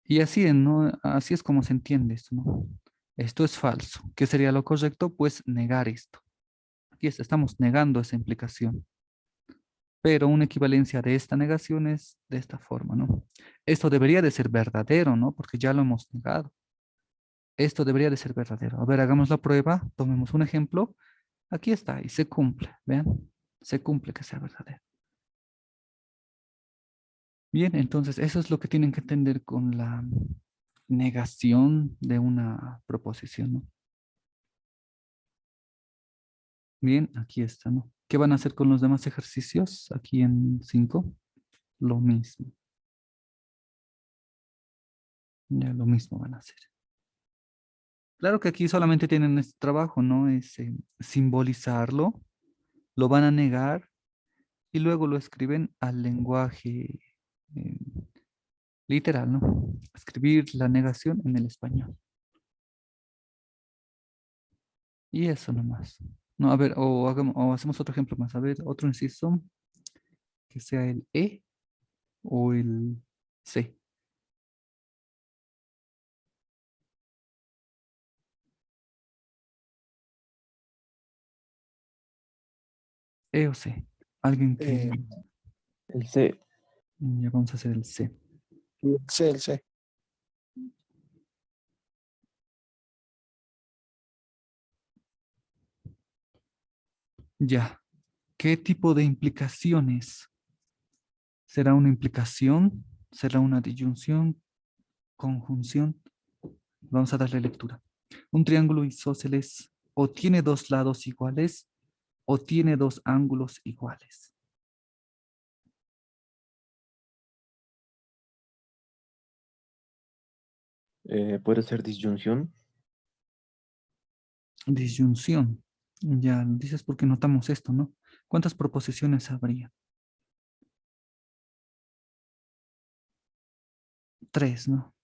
Y así, ¿no? Así es como se entiende esto, ¿no? Esto es falso. ¿Qué sería lo correcto? Pues negar esto. Aquí está, estamos negando esa implicación. Pero una equivalencia de esta negación es de esta forma, ¿no? Esto debería de ser verdadero, ¿no? Porque ya lo hemos negado. Esto debería de ser verdadero. A ver, hagamos la prueba. Tomemos un ejemplo. Aquí está y se cumple. Vean, se cumple que sea verdadero. Bien, entonces eso es lo que tienen que entender con la negación de una proposición, ¿no? Bien, aquí está, ¿no? ¿Qué van a hacer con los demás ejercicios? Aquí en 5, lo mismo. Ya lo mismo van a hacer. Claro que aquí solamente tienen este trabajo, ¿no? Es simbolizarlo, lo van a negar y luego lo escriben al lenguaje eh, literal, ¿no? Escribir la negación en el español. Y eso nomás. No, a ver, o hacemos otro ejemplo más. A ver, otro inciso que sea el E o el C. E o C. Alguien que... El C. Ya vamos a hacer el C. Sí, el C. Ya. ¿Qué tipo de implicaciones? ¿Será una implicación? ¿Será una disyunción? ¿Conjunción? Vamos a darle lectura. Un triángulo isósceles o tiene dos lados iguales o tiene dos ángulos iguales. Puede ser disyunción. Disyunción. Ya dices porque notamos esto, ¿no? ¿Cuántas proposiciones habría? 3, ¿no?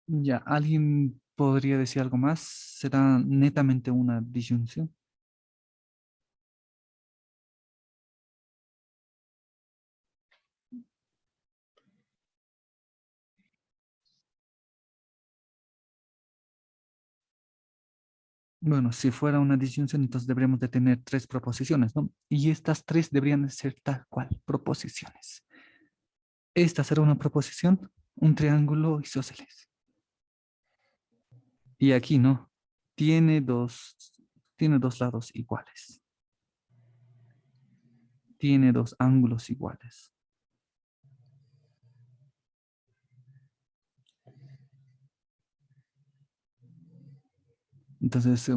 Ya, ¿alguien podría decir algo más? ¿Será netamente una disyunción? Bueno, si fuera una disyunción, entonces deberíamos de tener 3 proposiciones, ¿no? Y estas 3 deberían de ser tal cual, proposiciones. Esta será una proposición, un triángulo isósceles. Y aquí, ¿no? Tiene tiene dos lados iguales. Tiene dos ángulos iguales. Entonces,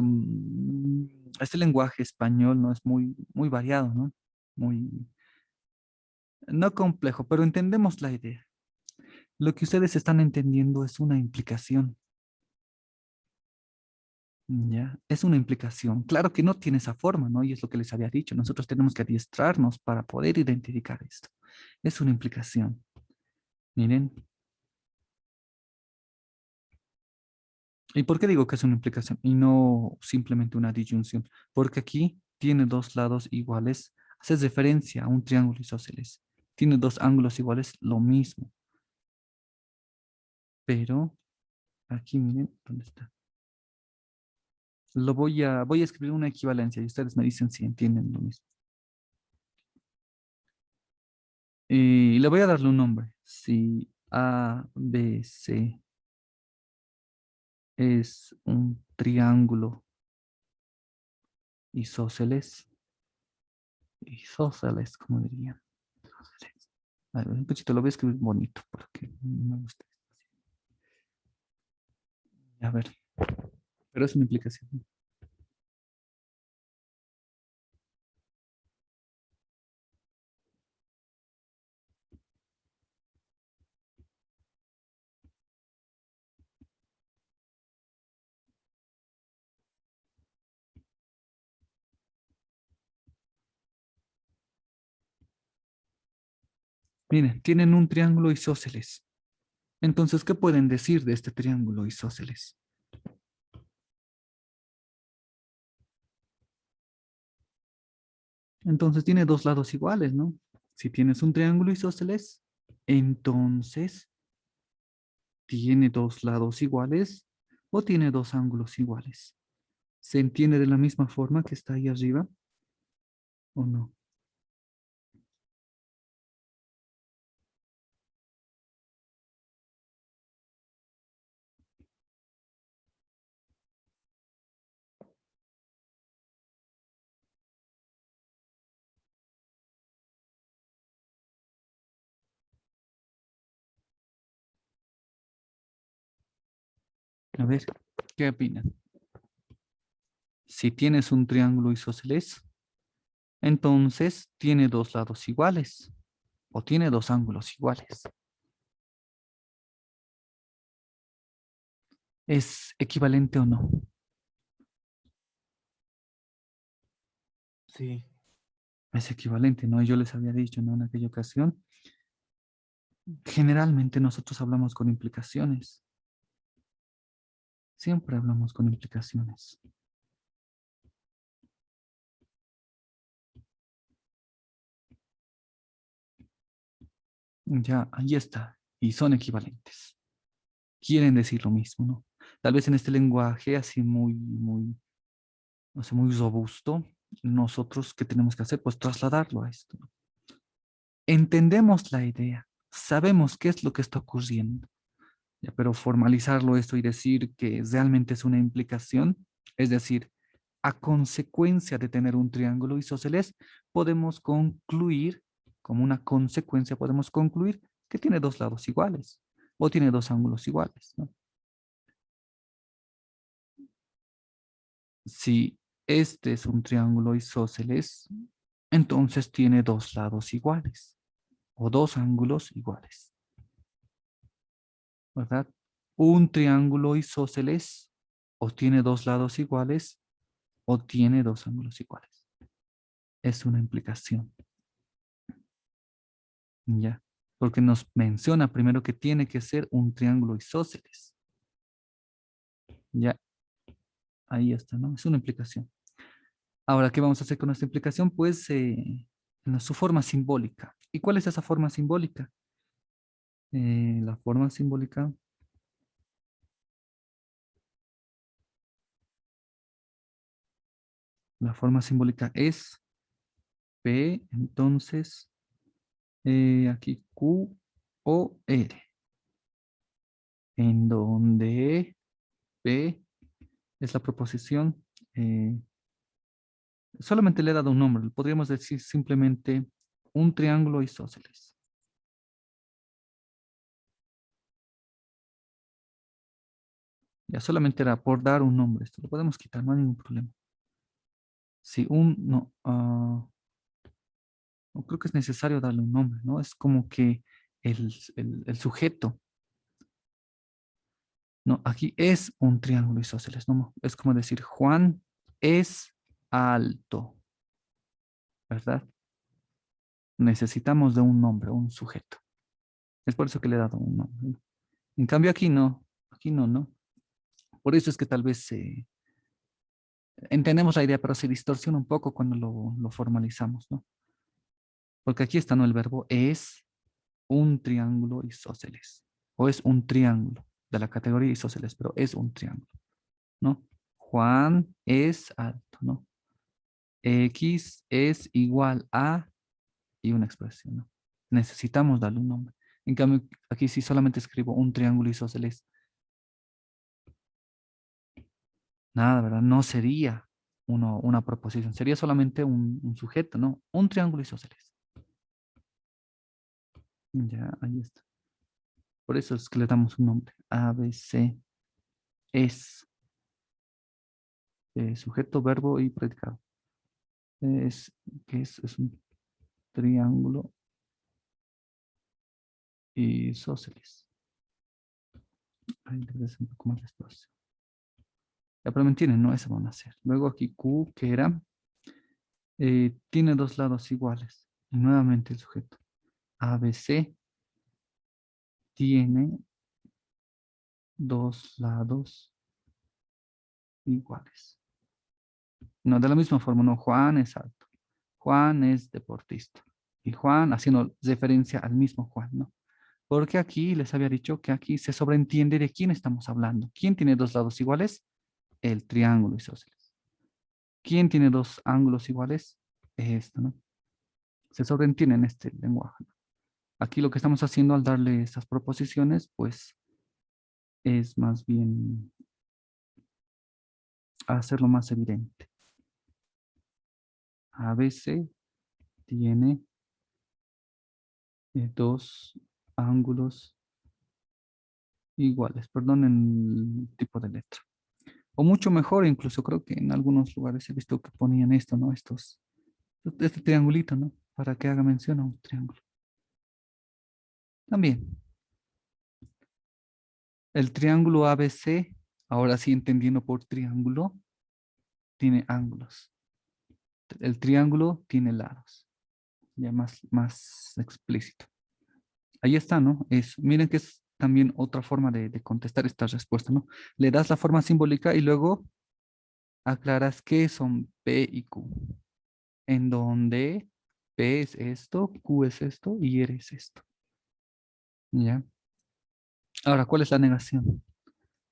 este lenguaje español no es muy variado, ¿no? Muy, no complejo, pero entendemos la idea. Lo que ustedes están entendiendo es una implicación. Ya, es una implicación. Claro que no tiene esa forma, ¿no? Y es lo que les había dicho. Nosotros tenemos que adiestrarnos para poder identificar esto. Es una implicación. Miren. ¿Y por qué digo que es una implicación y no simplemente una disyunción? Porque aquí tiene dos lados iguales. Hace referencia a un triángulo isósceles. Tiene dos ángulos iguales, lo mismo. Pero aquí miren, ¿dónde está? Voy a escribir una equivalencia y ustedes me dicen si entienden lo mismo. Y le voy a darle un nombre. Si ABC es un triángulo isósceles. Isósceles, como dirían. Isósceles. A ver, un poquito lo voy a escribir bonito porque no me gusta. A ver, pero es una implicación. Miren, tienen un triángulo isósceles. Entonces, ¿qué pueden decir de este triángulo isósceles? Entonces tiene dos lados iguales, ¿no? Si tienes un triángulo isósceles, entonces tiene dos lados iguales o tiene dos ángulos iguales. ¿Se entiende de la misma forma que está ahí arriba o no? A ver, ¿qué opinan? Si tienes un triángulo isósceles, entonces tiene dos lados iguales o tiene dos ángulos iguales. ¿Es equivalente o no? Sí. Es equivalente, ¿no? Yo les había dicho, ¿no? En aquella ocasión. Generalmente nosotros hablamos con implicaciones. Siempre hablamos con implicaciones. Ya, ahí está. Y son equivalentes. Quieren decir lo mismo, ¿no? Tal vez en este lenguaje así muy, no sé, muy robusto, nosotros, ¿qué tenemos que hacer? Pues trasladarlo a esto, ¿no? Entendemos la idea, sabemos qué es lo que está ocurriendo, ya, pero formalizarlo esto y decir que realmente es una implicación, es decir, a consecuencia de tener un triángulo isósceles, podemos concluir, como una consecuencia, podemos concluir que tiene dos lados iguales o tiene dos ángulos iguales, ¿no? Si este es un triángulo isósceles, entonces tiene dos lados iguales o dos ángulos iguales, ¿verdad? Un triángulo isósceles o tiene dos lados iguales o tiene dos ángulos iguales. Es una implicación, ¿ya? Porque nos menciona primero que tiene que ser un triángulo isósceles. Ya, ahí está, ¿no? Es una implicación. Ahora, ¿qué vamos a hacer con esta implicación? Pues en su forma simbólica. ¿Y cuál es esa forma simbólica? La forma simbólica, la forma simbólica es P, entonces aquí Q o R, en donde P es la proposición. Solamente le he dado un nombre, podríamos decir simplemente un triángulo isósceles. Ya solamente era por dar un nombre, esto lo podemos quitar, no hay ningún problema. Si no, no creo que es necesario darle un nombre, ¿no? Es como que el sujeto, no, aquí es un triángulo isósceles, ¿no? Es como decir, Juan es alto, ¿verdad? Necesitamos de un nombre, un sujeto. Es por eso que le he dado un nombre, ¿no? En cambio aquí no, ¿no? Por eso es que tal vez entendemos la idea, pero se distorsiona un poco cuando lo formalizamos, ¿no? Porque aquí está, ¿no? El verbo es un triángulo isósceles, o es un triángulo de la categoría isósceles, pero es un triángulo, ¿no? Juan es alto, ¿no? X es igual a y una expresión, ¿no? Necesitamos darle un nombre. En cambio, aquí sí solamente escribo un triángulo isósceles. Nada, ¿verdad? No sería una proposición, sería solamente un sujeto, ¿no? Un triángulo isósceles. Ya, ahí está. Por eso es que le damos un nombre. ABC es sujeto, verbo y predicado. Es, ¿qué es? Es un triángulo isósceles. Ahí debe ser un poco más despacio. Ya, pero me entienden, ¿no? Eso van a hacer. Luego aquí Q, que era, tiene dos lados iguales. Y nuevamente el sujeto. ABC tiene dos lados iguales. No, de la misma forma, no, Juan es alto. Juan es deportista. Y Juan, haciendo referencia al mismo Juan, ¿no? Porque aquí les había dicho que aquí se sobreentiende de quién estamos hablando. ¿Quién tiene dos lados iguales? El triángulo isósceles. ¿Quién tiene dos ángulos iguales? Esto, ¿no? Se sobreentiende en este lenguaje. Aquí lo que estamos haciendo al darle estas proposiciones, pues es más bien hacerlo más evidente. ABC tiene dos ángulos iguales. Perdonen el tipo de letra. O mucho mejor, incluso creo que en algunos lugares he visto que ponían esto, ¿no? Este triangulito, ¿no? Para que haga mención a un triángulo. También, el triángulo ABC, ahora sí entendiendo por triángulo, tiene ángulos. El triángulo tiene lados. Ya más explícito. Ahí está, ¿no? Miren que es también otra forma de contestar esta respuesta, ¿no? Le das la forma simbólica y luego aclaras qué son P y Q. En donde P es esto, Q es esto y R es esto. ¿Ya? Ahora, ¿cuál es la negación?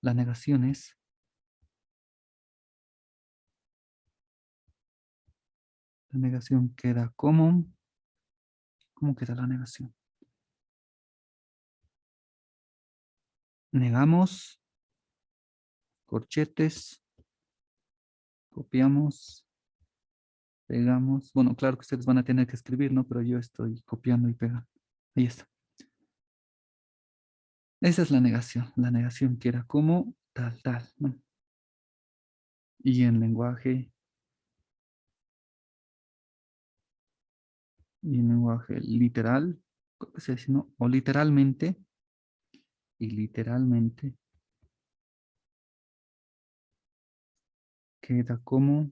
La negación es, la negación queda como, ¿cómo queda la negación? Negamos, corchetes, copiamos, pegamos. Bueno, claro que ustedes van a tener que escribir, ¿no? Pero yo estoy copiando y pegando. Ahí está. Esa es la negación. La negación queda como tal, ¿no? Y en lenguaje, literal, ¿cómo se dice, no? O literalmente, y literalmente queda como,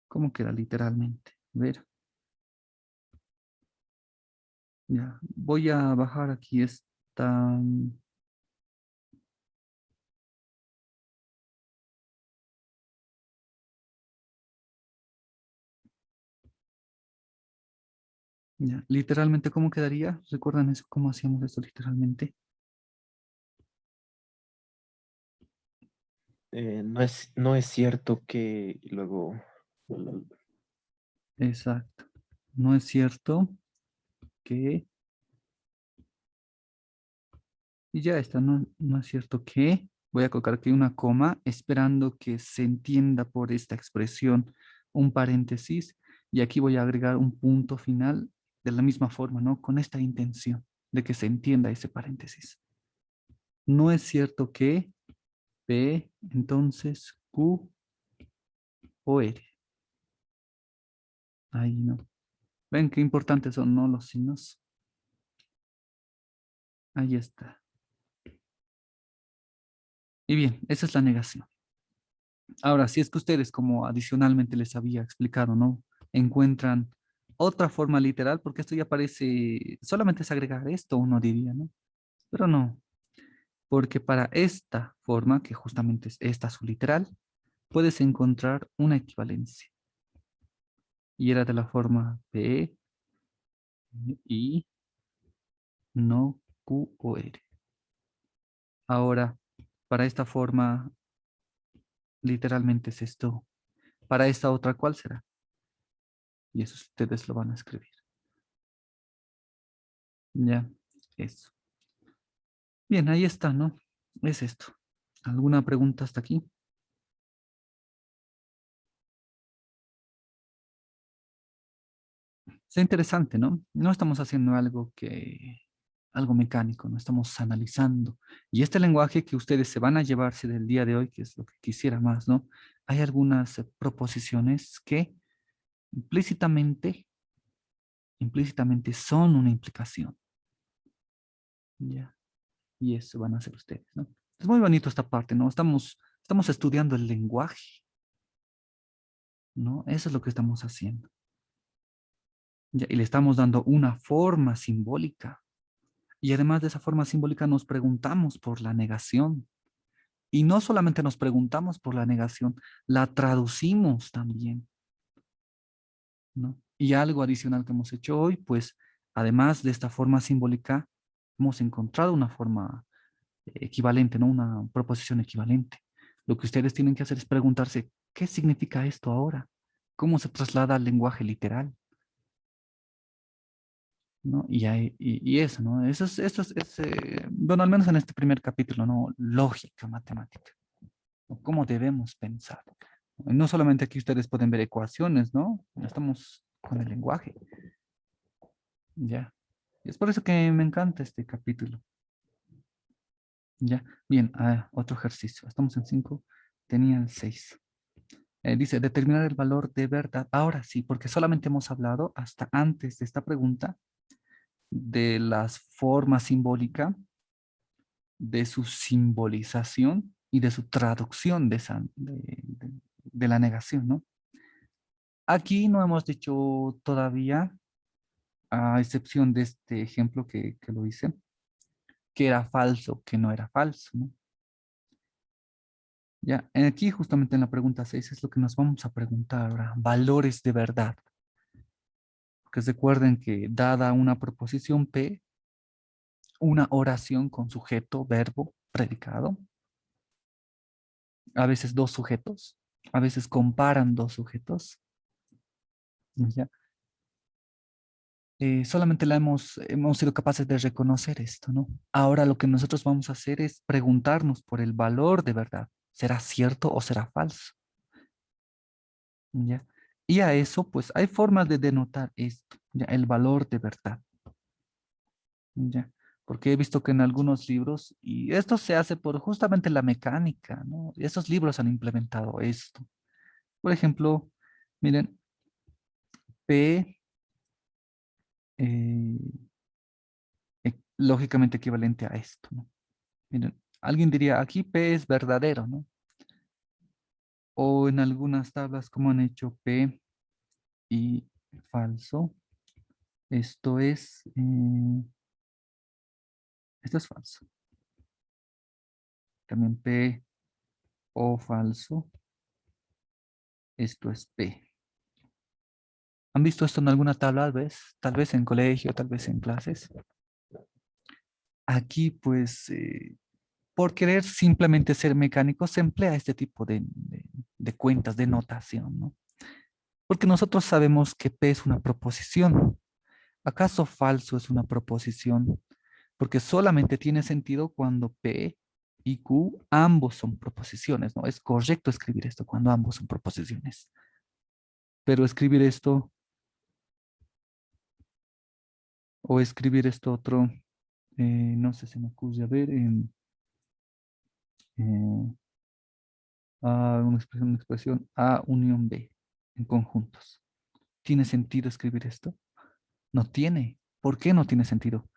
¿cómo queda literalmente? A ver, ya, voy a bajar aquí esta, ya, literalmente, ¿cómo quedaría? ¿Recuerdan eso? ¿Cómo hacíamos esto literalmente? No es cierto que luego... Exacto. No es cierto que, y ya está, no es cierto que, voy a colocar aquí una coma, esperando que se entienda por esta expresión un paréntesis, y aquí voy a agregar un punto final de la misma forma, ¿no? Con esta intención de que se entienda ese paréntesis. No es cierto que P, entonces Q o R. Ahí no. ¿Ven qué importantes son, no? Los signos. Ahí está. Y bien, esa es la negación. Ahora, si es que ustedes, como adicionalmente les había explicado, ¿no? Encuentran otra forma literal, porque esto ya parece, solamente es agregar esto, uno diría, ¿no? Pero no, porque para esta forma, que justamente es esta su literal, puedes encontrar una equivalencia. Y era de la forma P y no Q o R. Ahora, para esta forma, literalmente es esto. Para esta otra, ¿cuál será? Y eso ustedes lo van a escribir. Ya, eso. Bien, ahí está, ¿no? Es esto. ¿Alguna pregunta hasta aquí? Es interesante, ¿no? No estamos haciendo algo mecánico, no estamos analizando. Y este lenguaje que ustedes se van a llevarse del día de hoy, que es lo que quisiera más, ¿no? Hay algunas proposiciones que implícitamente, implícitamente son una implicación, ¿ya? Y eso van a hacer ustedes, ¿no? Es muy bonito esta parte, ¿no? Estamos estudiando el lenguaje, ¿no? Eso es lo que estamos haciendo. ¿Ya? Y le estamos dando una forma simbólica. Y además de esa forma simbólica nos preguntamos por la negación. Y no solamente nos preguntamos por la negación, la traducimos también, ¿no? Y algo adicional que hemos hecho hoy, pues, además de esta forma simbólica, hemos encontrado una forma equivalente, ¿no? Una proposición equivalente. Lo que ustedes tienen que hacer es preguntarse, ¿qué significa esto ahora? ¿Cómo se traslada al lenguaje literal? ¿No? Y eso, ¿no? Bueno, al menos en este primer capítulo, ¿no? Lógica matemática, ¿no? ¿Cómo debemos pensar? No solamente aquí ustedes pueden ver ecuaciones, ¿no? Estamos con el lenguaje, ¿ya? Y es por eso que me encanta este capítulo, ¿ya? Bien, otro ejercicio. Estamos en 5, tenían 6. Dice, determinar el valor de verdad. Ahora sí, porque solamente hemos hablado hasta antes de esta pregunta de las formas simbólicas, de su simbolización y de su traducción de la negación, ¿no? Aquí no hemos dicho todavía, a excepción de este ejemplo que lo hice, que era falso, que no era falso, ¿no? Ya, aquí justamente en la pregunta 6 es lo que nos vamos a preguntar ahora, valores de verdad. Que recuerden que dada una proposición P, una oración con sujeto, verbo, predicado, a veces dos sujetos, a veces comparan dos sujetos, ¿ya? Solamente hemos sido capaces de reconocer esto, ¿no? Ahora lo que nosotros vamos a hacer es preguntarnos por el valor de verdad. ¿Será cierto o será falso? ¿Ya? Y a eso, pues, hay formas de denotar esto, ¿ya? El valor de verdad, ¿ya? Porque he visto que en algunos libros, y esto se hace por justamente la mecánica, ¿no? Esos libros han implementado esto. Por ejemplo, miren, P, eh, lógicamente equivalente a esto, ¿no? Miren, alguien diría, aquí P es verdadero, ¿no? O en algunas tablas, como han hecho P y falso. Esto esto es falso. También P o falso. Esto es P. ¿Han visto esto en alguna tabla, tal vez? Tal vez en colegio, tal vez en clases. Aquí, pues, por querer simplemente ser mecánico, se emplea este tipo de cuentas, de notación, ¿no? Porque nosotros sabemos que P es una proposición. ¿Acaso falso es una proposición? Porque solamente tiene sentido cuando P y Q ambos son proposiciones, ¿no? Es correcto escribir esto cuando ambos son proposiciones. Pero escribir esto o escribir esto otro, no sé, se me ocurre, a ver, eh, una expresión A unión B en conjuntos. ¿Tiene sentido escribir esto? No tiene. ¿Por qué no tiene sentido?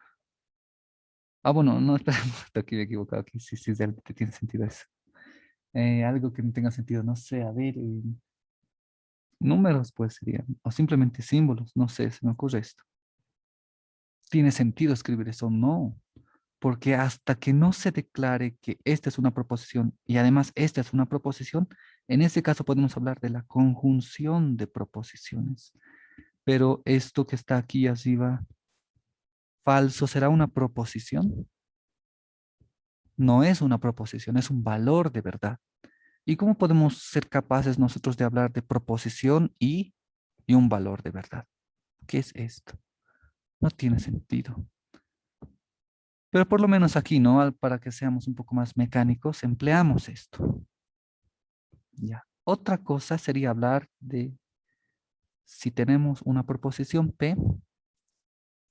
Bueno, no, espera, aquí me he equivocado. Aquí sí, sí, realmente tiene sentido eso. Algo que no tenga sentido, no sé, a ver, números pues serían, o simplemente símbolos, no sé, se me ocurre esto. ¿Tiene sentido escribir eso? No, porque hasta que no se declare que esta es una proposición y además esta es una proposición, en ese caso podemos hablar de la conjunción de proposiciones. Pero esto que está aquí arriba, falso, ¿será una proposición? No es una proposición, es un valor de verdad. ¿Y cómo podemos ser capaces nosotros de hablar de proposición y un valor de verdad? ¿Qué es esto? No tiene sentido. Pero por lo menos aquí, ¿no? Para que seamos un poco más mecánicos, empleamos esto. Ya. Otra cosa sería hablar de si tenemos una proposición P,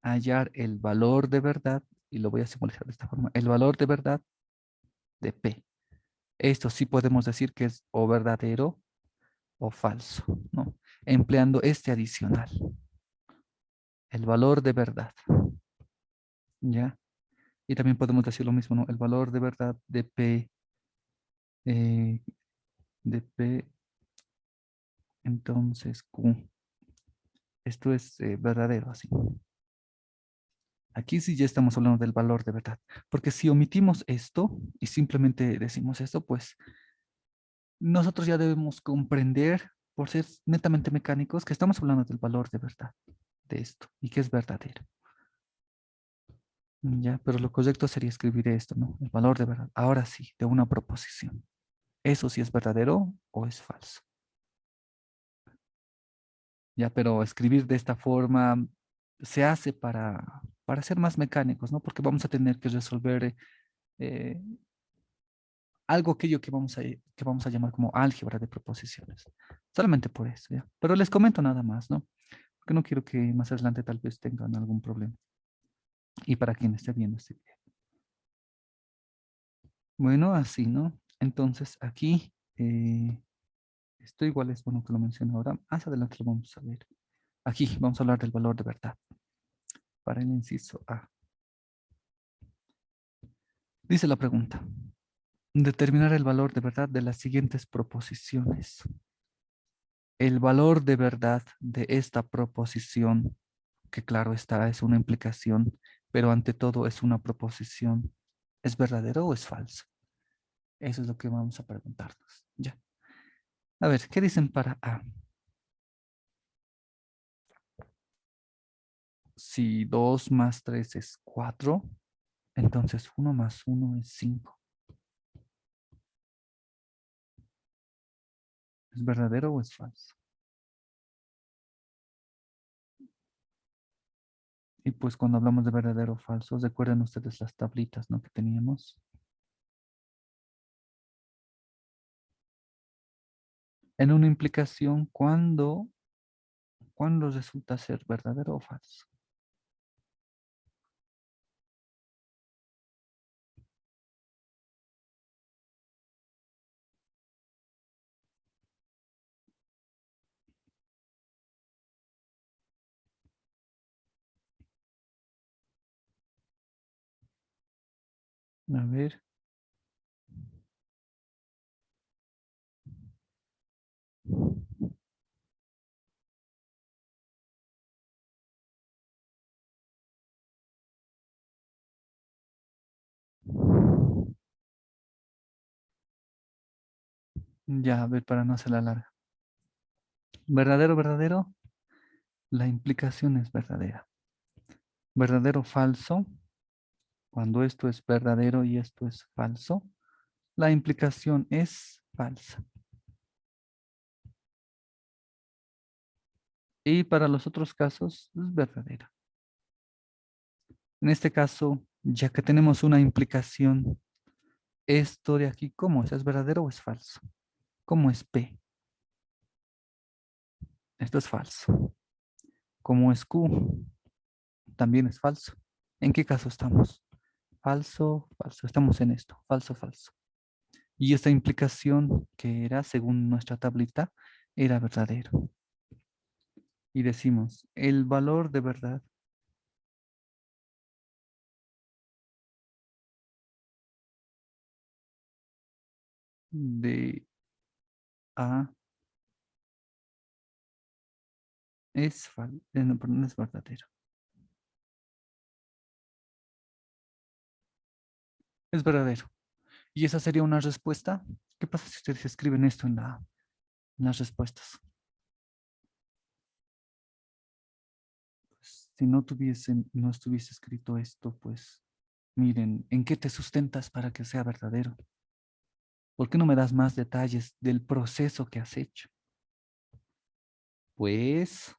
hallar el valor de verdad, y lo voy a simbolizar de esta forma, el valor de verdad de P. Esto sí podemos decir que es o verdadero o falso, ¿no? Empleando este adicional, el valor de verdad, ¿ya? Y también podemos decir lo mismo, ¿no? El valor de verdad eh, de P, entonces Q. Esto es verdadero, así. Aquí sí ya estamos hablando del valor de verdad, porque si omitimos esto y simplemente decimos esto, pues nosotros ya debemos comprender, por ser netamente mecánicos, que estamos hablando del valor de verdad de esto y que es verdadero. Ya, pero lo correcto sería escribir esto, ¿no? El valor de verdad. Ahora sí, de una proposición. ¿Eso sí es verdadero o es falso? Ya, pero escribir de esta forma se hace para ser más mecánicos, ¿no? Porque vamos a tener que resolver eh, algo aquello que vamos a llamar como álgebra de proposiciones. Solamente por eso, ¿ya? Pero les comento nada más, ¿no? Porque no quiero que más adelante tal vez tengan algún problema. Y para quien esté viendo este video. Bueno, así, ¿no? Entonces aquí, esto igual es bueno que lo menciono ahora. Más adelante lo vamos a ver. Aquí vamos a hablar del valor de verdad. Para el inciso A. Dice la pregunta. Determinar el valor de verdad de las siguientes proposiciones. El valor de verdad de esta proposición, que claro está, es una implicación, pero ante todo es una proposición. ¿Es verdadero o es falso? Eso es lo que vamos a preguntarnos. Ya. A ver, ¿qué dicen para A? Si 2 más 3 es 4, entonces 1 más 1 es 5. ¿Es verdadero o es falso? Y pues cuando hablamos de verdadero o falso, recuerden ustedes las tablitas, ¿no? Que teníamos. En una implicación, ¿cuándo resulta ser verdadero o falso? A ver. Ya, a ver, para no hacer la larga. ¿Verdadero, verdadero? La implicación es verdadera. ¿Verdadero, falso? Cuando esto es verdadero y esto es falso, la implicación es falsa. Y para los otros casos es verdadera. En este caso, ya que tenemos una implicación, esto de aquí, ¿cómo es? ¿Es verdadero o es falso? ¿Cómo es P? Esto es falso. ¿Cómo es Q? También es falso. ¿En qué caso estamos? Falso, falso. Estamos en esto. Falso, falso. Y esta implicación que era, según nuestra tablita, era verdadero. Y decimos, el valor de verdad de A no, perdón, no es verdadero. Es verdadero. Y esa sería una respuesta. ¿Qué pasa si ustedes escriben esto en las respuestas? Pues, si no estuviese escrito esto, pues miren, ¿en qué te sustentas para que sea verdadero? ¿Por qué no me das más detalles del proceso que has hecho? Pues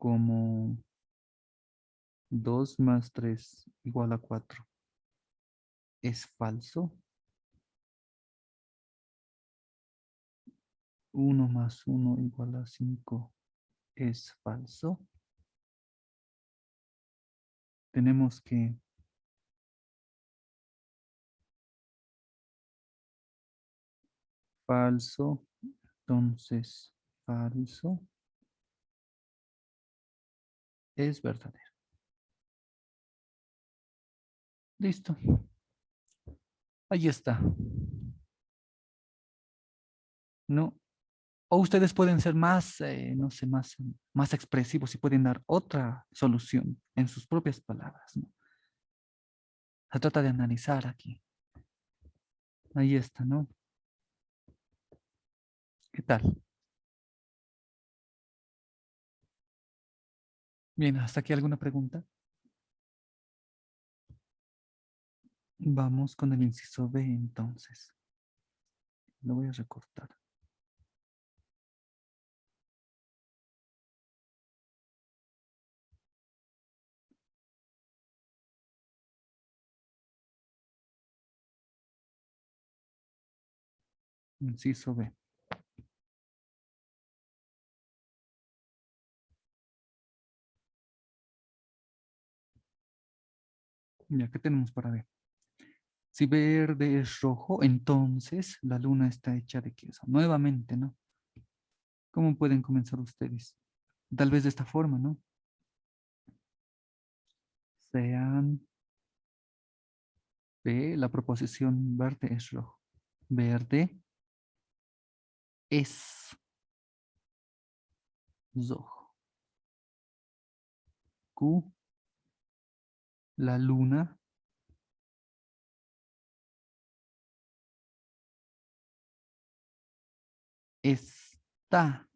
como 2 más 3 igual a 4 es falso. 1 más 1 igual a 5 es falso. Tenemos que falso, entonces falso es verdadero. Listo. Ahí está. ¿No? O ustedes pueden ser más, no sé, más expresivos y pueden dar otra solución en sus propias palabras, ¿no? Se trata de analizar aquí. Ahí está, ¿no? ¿Qué tal? Bien, ¿hasta aquí alguna pregunta? Vamos con el inciso B entonces. Lo voy a recortar. Inciso B. Ya, ¿qué tenemos para ver? Si verde es rojo, entonces la luna está hecha de queso. Nuevamente, ¿no? ¿Cómo pueden comenzar ustedes? Tal vez de esta forma, ¿no? Sean B, la proposición verde es rojo. Verde es rojo. Q, la luna está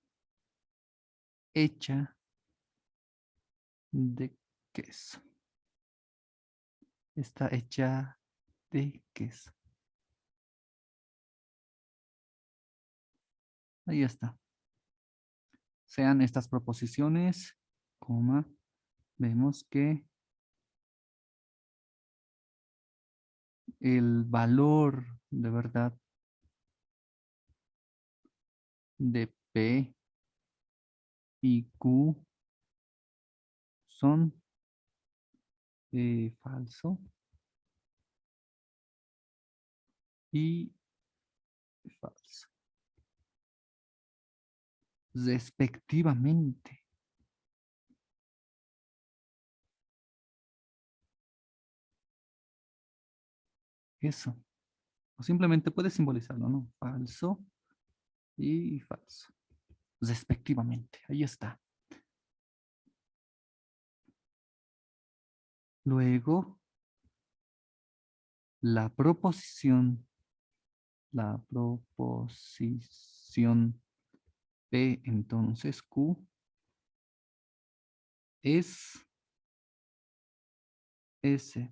hecha de queso. Está hecha de queso. Ahí está. Sean estas proposiciones, coma, vemos que el valor de verdad de P y Q son falso y falso, respectivamente. Eso. O simplemente puede simbolizarlo, ¿no? Falso y falso, respectivamente. Ahí está. Luego, la proposición P, entonces Q, es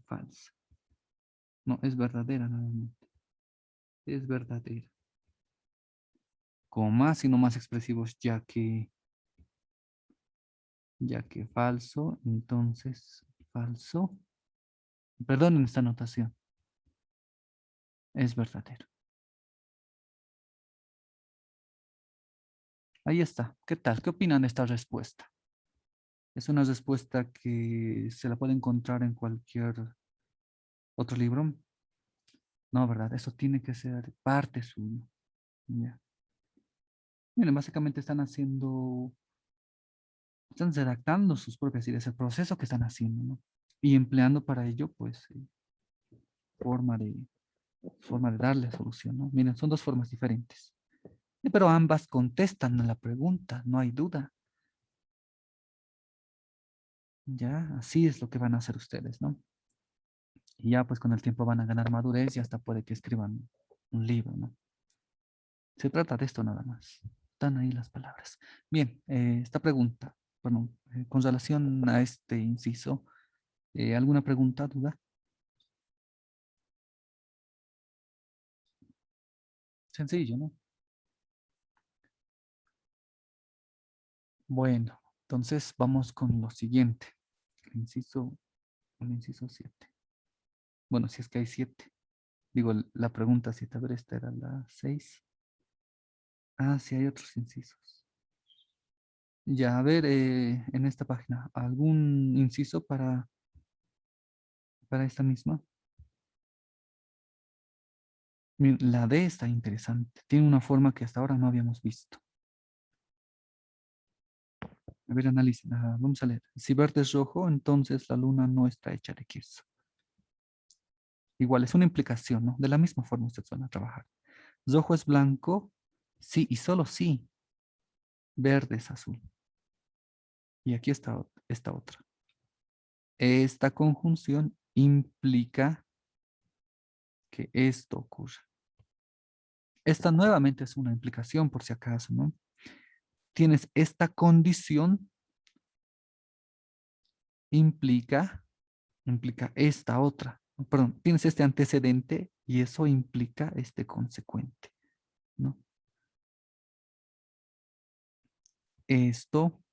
falsa. No, es verdadera nuevamente. Es verdadera. Coma, sino más expresivos, ya que falso, entonces falso. Perdonen esta anotación. Es verdadero. Ahí está. ¿Qué tal? ¿Qué opinan de esta respuesta? Es una respuesta que se la puede encontrar en cualquier otro libro. No, ¿verdad? Eso tiene que ser parte suya. Ya. Miren, básicamente están redactando sus propias ideas, el proceso que están haciendo, ¿no? Y empleando para ello, pues, forma de, forma de darle solución, ¿no? Miren, son dos formas diferentes. Pero ambas contestan a la pregunta, no hay duda. Ya, así es lo que van a hacer ustedes, ¿no? Y ya pues con el tiempo van a ganar madurez y hasta puede que escriban un libro, ¿no? Se trata de esto nada más. Están ahí las palabras. Bien, esta pregunta, bueno, con relación a este inciso, ¿alguna pregunta, duda? Sencillo, ¿no? Bueno, Entonces vamos con lo siguiente. El inciso 7. Bueno, si es que hay 7. Digo, la pregunta 7. A ver, esta era la 6. Ah, sí, hay otros incisos. Ya, a ver, en esta página, ¿algún inciso para esta misma? Miren, la D está interesante. Tiene una forma que hasta ahora no habíamos visto. A ver, analicen. Vamos a leer. Si verde es rojo, entonces la luna no está hecha de queso. Igual, es una implicación, ¿no? De la misma forma ustedes van a trabajar. Rojo es blanco, sí y solo sí. Verde es azul. Y aquí está esta otra. Esta conjunción implica que esto ocurra. Esta nuevamente es una implicación, por si acaso, ¿no? Tienes esta condición, implica esta otra. Perdón, tienes este antecedente y eso implica este consecuente, ¿no? Esto,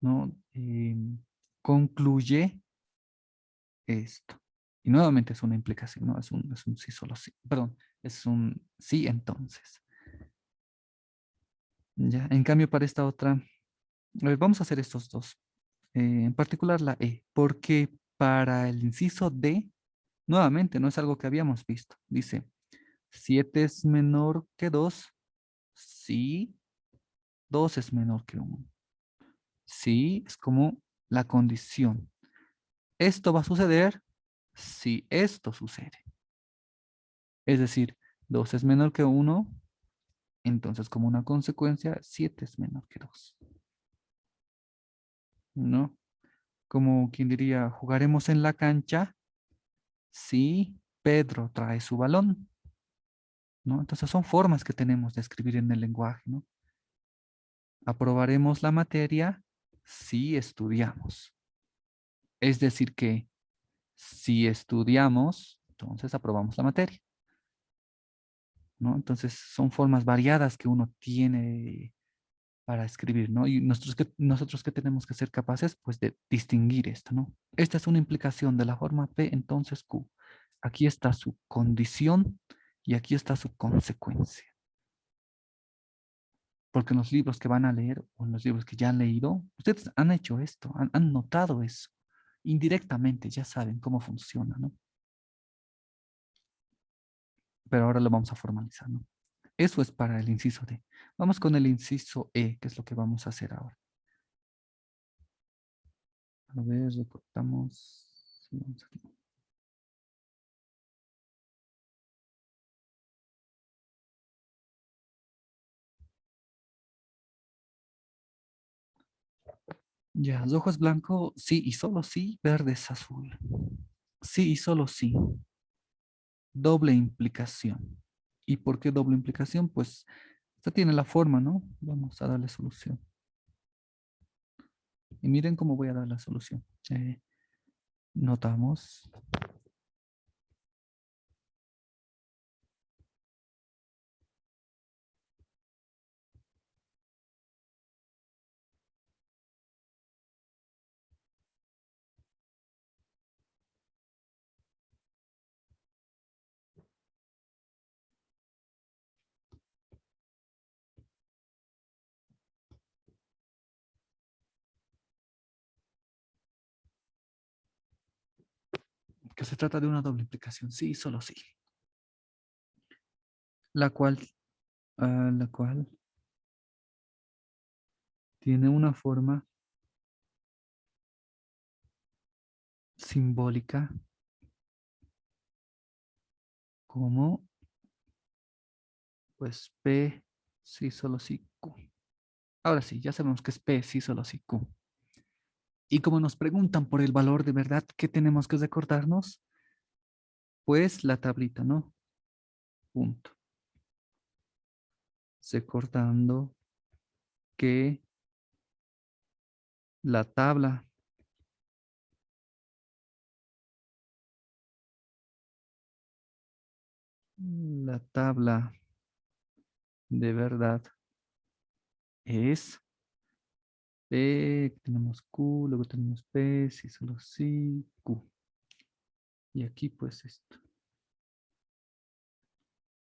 ¿no? Concluye esto. Y nuevamente es una implicación, ¿no? Es un sí, solo sí. Perdón, es un sí, entonces. Ya, en cambio, para esta otra, a ver, vamos a hacer estos dos. En particular la E, porque para el inciso D, nuevamente, no es algo que habíamos visto. Dice, 7 es menor que 2, sí, 2 es menor que 1. Sí, es como la condición. Esto va a suceder si esto sucede. Es decir, 2 es menor que 1, entonces como una consecuencia, 7 es menor que 2. ¿No? Como quien diría, jugaremos en la cancha si Pedro trae su balón. ¿No? Entonces son formas que tenemos de escribir en el lenguaje, ¿no? Aprobaremos la materia si estudiamos. Es decir que si estudiamos, entonces aprobamos la materia, ¿no? Entonces son formas variadas que uno tiene para escribir, ¿no? Y nosotros que tenemos que ser capaces, pues, de distinguir esto, ¿no? Esta es una implicación de la forma P, entonces Q. Aquí está su condición y aquí está su consecuencia. Porque en los libros que van a leer o en los libros que ya han leído, ustedes han hecho esto, han notado eso. Indirectamente ya saben cómo funciona, ¿no? Pero ahora lo vamos a formalizar, ¿no? Eso es para el inciso D. Vamos con el inciso E, que es lo que vamos a hacer ahora. A ver, recortamos. Sí, vamos aquí. Ya, rojo es blanco, sí y solo sí, verde es azul. Sí y solo sí. Doble implicación. ¿Y por qué doble implicación? Pues esta tiene la forma, ¿no? Vamos a darle solución. Y miren cómo voy a dar la solución. Notamos. Que se trata de una doble implicación, sí y solo sí. La cual tiene una forma simbólica como, pues, P, sí, solo sí, Q. Ahora sí, ya sabemos que es P, sí, solo sí, Q. Y como nos preguntan por el valor de verdad, ¿qué tenemos que recordarnos? Pues la tablita, ¿no? Punto. Recordando que la tabla de verdad es P, aquí tenemos Q, luego tenemos P, si solo sí, Q. Y aquí pues esto.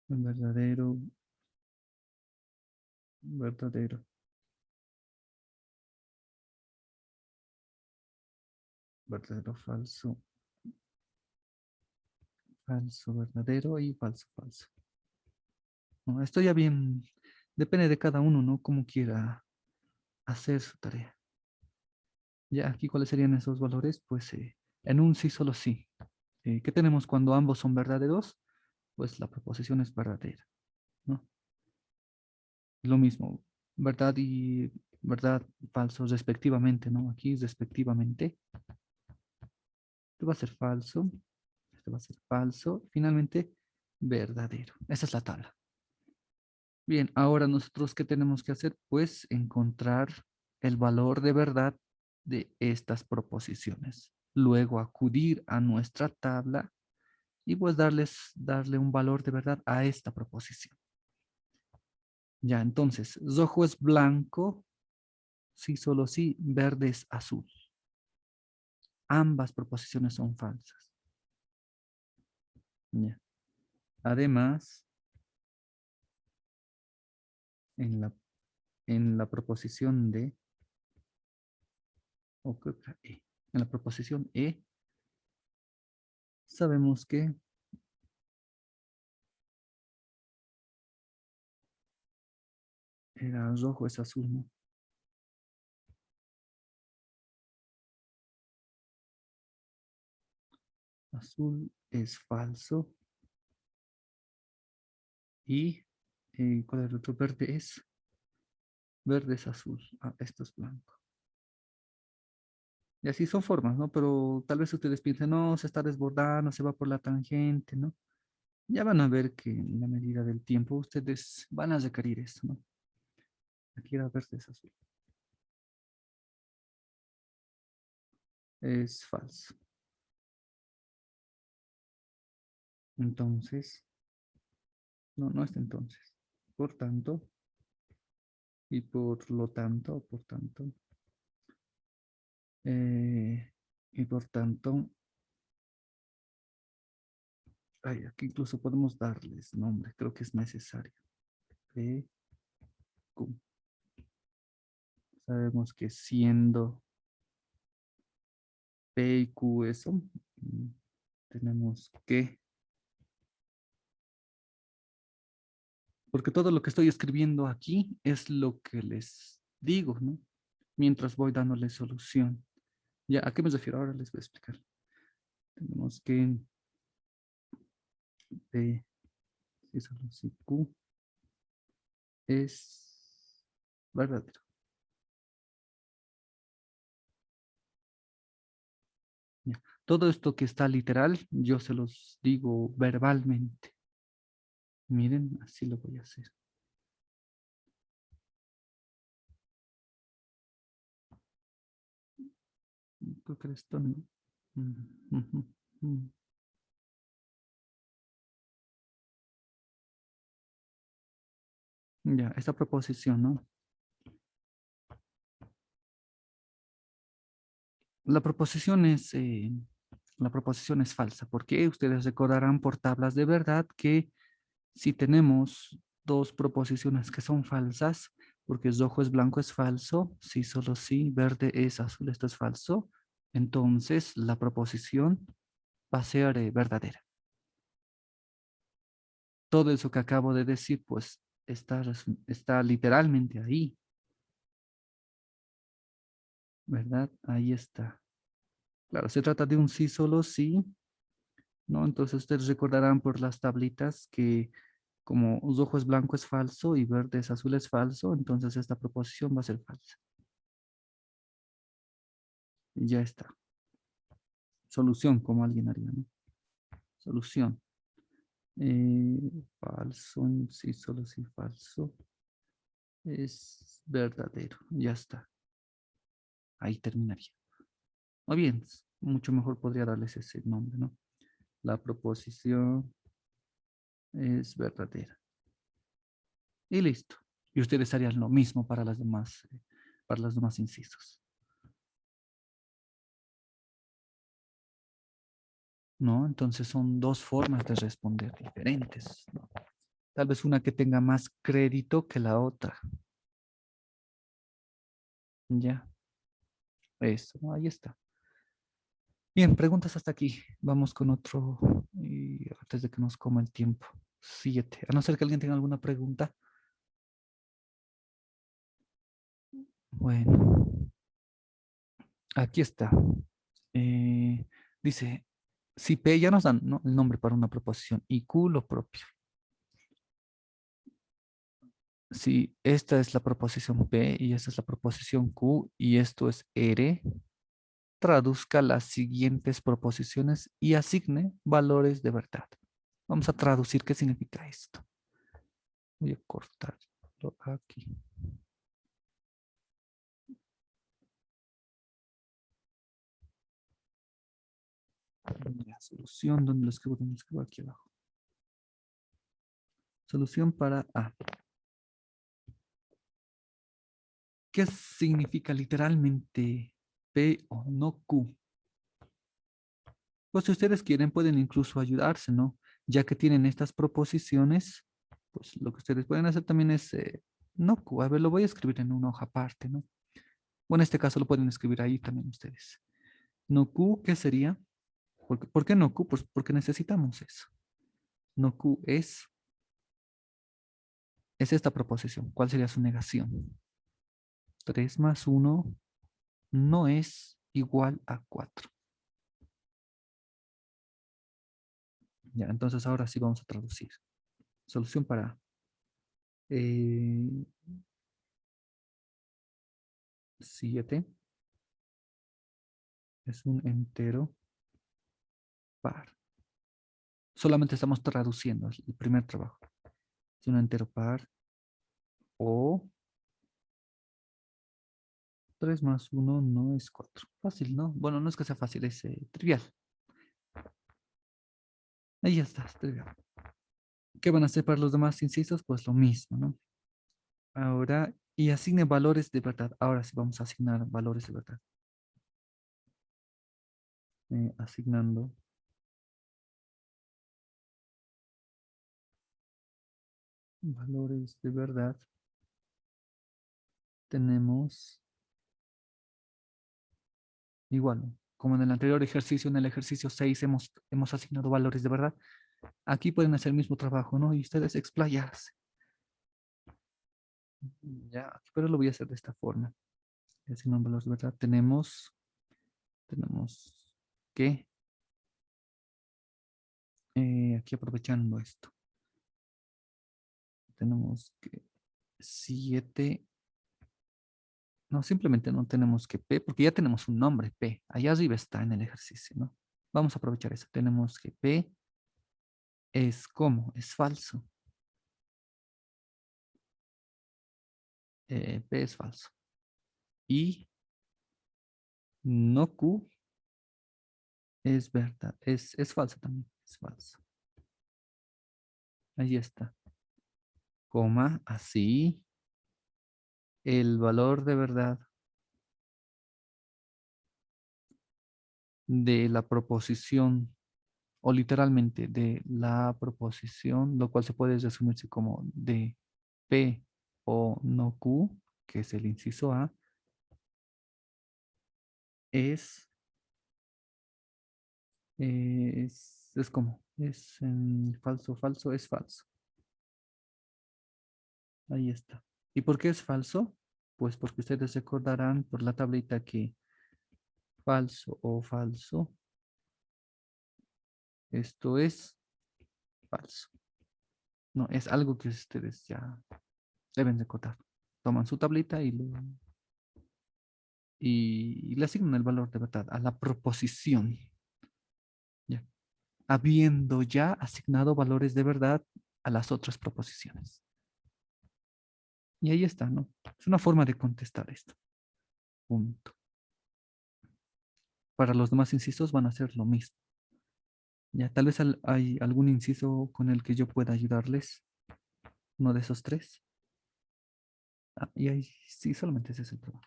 Verdadero, verdadero. Verdadero, falso. Falso, verdadero y falso, falso. No, esto ya bien, depende de cada uno, ¿no? Cómo quiera hacer su tarea. Ya aquí, ¿cuáles serían esos valores? Pues en un sí, solo sí. ¿Qué tenemos cuando ambos son verdaderos? Pues la proposición es verdadera, ¿no? Lo mismo, verdad y verdad, falso, respectivamente, ¿no? Aquí respectivamente. Esto va a ser falso, esto va a ser falso, finalmente verdadero. Esa es la tabla. Bien, ahora nosotros, ¿qué tenemos que hacer? Pues encontrar el valor de verdad de estas proposiciones. Luego acudir a nuestra tabla y pues darle un valor de verdad a esta proposición. Ya, entonces, rojo es blanco, sí, solo sí, verde es azul. Ambas proposiciones son falsas. Ya. Además, en la proposición D, o creo que era E, en la proposición E, sabemos que era rojo es azul, ¿no? Azul es falso. Y, ¿cuál es el otro? Verde es. Verde es azul. Ah, esto es blanco. Y así son formas, ¿no? Pero tal vez ustedes piensen, no, se está desbordando, se va por la tangente, ¿no? Ya van a ver que en la medida del tiempo ustedes van a requerir esto, ¿no? Aquí era verde es azul. Es falso. Entonces, no, no es entonces. Por tanto, y por tanto, y por tanto, ay, aquí incluso podemos darles nombre, creo que es necesario. P, Q. Sabemos que siendo P y Q eso, tenemos que, porque todo lo que estoy escribiendo aquí es lo que les digo, ¿no? Mientras voy dándoles solución. Ya, ¿a qué me refiero? Ahora les voy a explicar. Tenemos que P, si solo si Q es verdadero. Ya. Todo esto que está literal, yo se los digo verbalmente. Miren, así lo voy a hacer. Creo que esto no. Ujú. Ya, esta proposición, ¿no? La proposición es, eh, la proposición es falsa, porque ustedes recordarán por tablas de verdad que si tenemos dos proposiciones que son falsas, porque rojo es blanco es falso, si solo sí, verde es azul, esto es falso, entonces la proposición va a ser verdadera. Todo eso que acabo de decir, pues está literalmente ahí, ¿verdad? Ahí está. Claro, se trata de un sí, solo sí, ¿no? Entonces ustedes recordarán por las tablitas que como rojo es blanco es falso y verde es azul es falso, entonces esta proposición va a ser falsa. Y ya está. Solución, como alguien haría, ¿no? Solución. Falso, sí, solo sí, falso. Es verdadero, ya está. Ahí terminaría. O bien, mucho mejor podría darles ese nombre, ¿no? La proposición es verdadera. Y listo. Y ustedes harían lo mismo para para los demás incisos. ¿No? Entonces son dos formas de responder diferentes, ¿no? Tal vez una que tenga más crédito que la otra. Ya, eso, ¿no? Ahí está. Bien, preguntas hasta aquí. Vamos con otro, y antes de que nos coma el tiempo. 7. A no ser que alguien tenga alguna pregunta. Bueno, aquí está. Dice, si P ya nos dan, ¿no?, el nombre para una proposición y Q lo propio. Si esta es la proposición P y esta es la proposición Q y esto es R, traduzca las siguientes proposiciones y asigne valores de verdad. Vamos a traducir qué significa esto. Voy a cortarlo aquí. La solución, ¿dónde lo escribo? ¿Dónde lo escribo? Aquí abajo. Solución para A. ¿Qué significa literalmente P o no Q? Pues si ustedes quieren pueden incluso ayudarse, ¿no? Ya que tienen estas proposiciones, pues lo que ustedes pueden hacer también es no Q. A ver, lo voy a escribir en una hoja aparte, ¿no? Bueno, en este caso lo pueden escribir ahí también ustedes. No Q, ¿qué sería? ¿Por qué no Q? Pues porque necesitamos eso. No Q es esta proposición. ¿Cuál sería su negación? 3 más 1 no es igual a 4. Ya, entonces ahora sí vamos a traducir. Solución para 7 es un entero par. Solamente estamos traduciendo el primer trabajo. Es un entero par o 3 más 1 no es 4. Fácil, ¿no? Bueno, no es que sea fácil, es trivial. Ahí ya está, es trivial. ¿Qué van a hacer para los demás incisos? Pues lo mismo, ¿no? Ahora, y asigne valores de verdad. Ahora sí vamos a asignar valores de verdad. Asignando valores de verdad. Tenemos igual, ¿no? Como en el anterior ejercicio, en el ejercicio 6 hemos asignado valores de verdad. Aquí pueden hacer el mismo trabajo, ¿no? Y ustedes explayarse. Ya, pero lo voy a hacer de esta forma. Asignando valores de verdad. Tenemos que, aquí aprovechando esto, tenemos que 7, no, simplemente no tenemos que P, porque ya tenemos un nombre, P. Allá arriba está en el ejercicio, ¿no? Vamos a aprovechar eso. Tenemos que P es como, es falso. P es falso. Y no Q es verdad, es falso también, es falso. Ahí está. Coma, así. El valor de verdad de la proposición, o literalmente de la proposición, lo cual se puede resumirse como de P o no Q, que es el inciso A, es como, es falso, falso, es falso. Ahí está. ¿Y por qué es falso? Pues porque ustedes recordarán por la tablita que falso o falso, esto es falso. No, es algo que ustedes ya deben recordar. Toman su tablita y le asignan el valor de verdad a la proposición. Ya. Habiendo ya asignado valores de verdad a las otras proposiciones. Y ahí está, ¿no? Es una forma de contestar esto. Punto. Para los demás incisos van a ser lo mismo. Ya, tal vez hay algún inciso con el que yo pueda ayudarles. Uno de esos tres. Ah, y ahí sí, solamente ese es el trabajo.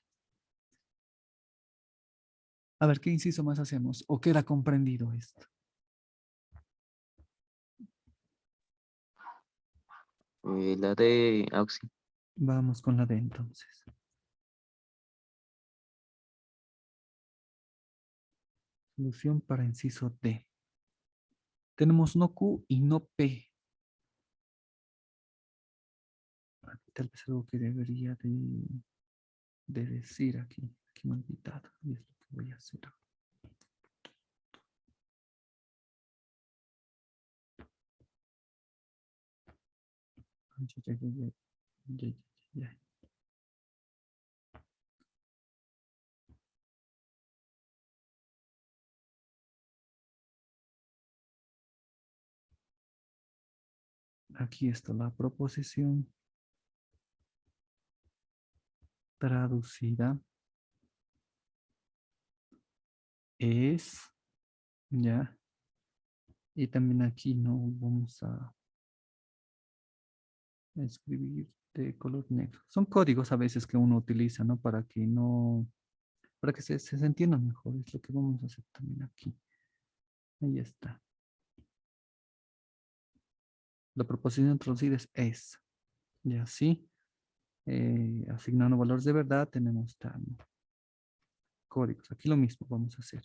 A ver, ¿qué inciso más hacemos? ¿O queda comprendido esto? La de Auxi. Vamos con la D entonces. Solución para inciso D. Tenemos no Q y no P. Tal vez algo que debería de decir aquí. Aquí me he olvidado. Y es lo que voy a hacer. Ay, ay, ay, ay, ay, ay, ay. Aquí está la proposición traducida. Es, ya. Y también aquí no vamos a escribir de color negro. Son códigos a veces que uno utiliza, ¿no? Para que no, para que se entiendan mejor. Es lo que vamos a hacer también aquí. Ahí está. La proposición traducida es. Y así, asignando valores de verdad, tenemos también códigos. Aquí lo mismo vamos a hacer.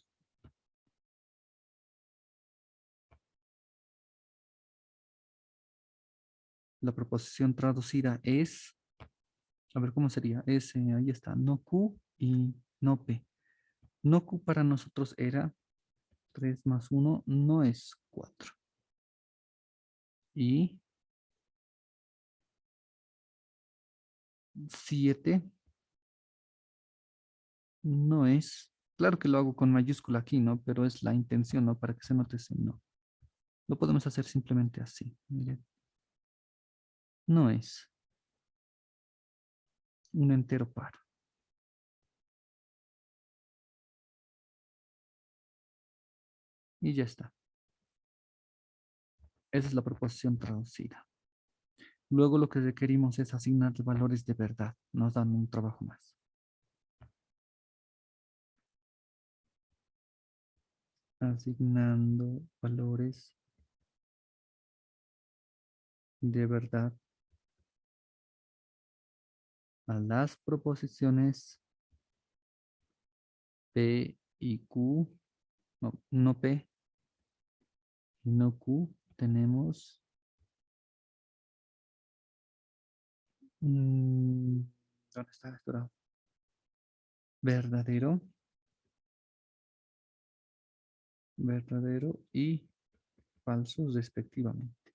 La proposición traducida es, a ver cómo sería, es, ahí está, no Q y no P. No Q para nosotros era 3 más 1, no es 4. Y 7 no es, claro que lo hago con mayúscula aquí, ¿no? Pero es la intención, ¿no? Para que se note ese no. Lo podemos hacer simplemente así, miren. No es un entero par. Y ya está. Esa es la proposición traducida. Luego lo que requerimos es asignar valores de verdad. Nos dan un trabajo más. Asignando valores de verdad a las proposiciones P y Q. No, no P y no Q. Tenemos ¿dónde está esto? Verdadero, verdadero y falso respectivamente.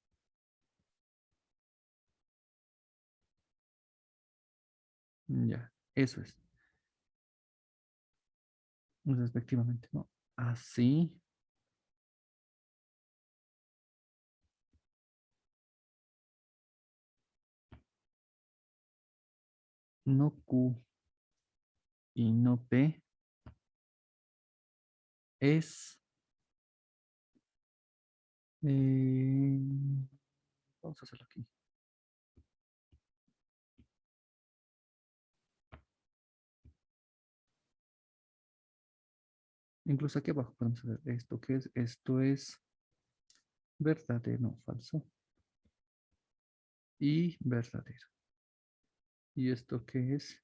Ya, eso es. Respectivamente, ¿no? Así. No Q y no P es. eh, Vamos a hacerlo aquí. Incluso aquí abajo podemos ver esto que es. Esto es verdadero, no, falso. Y verdadero. ¿Y esto qué es?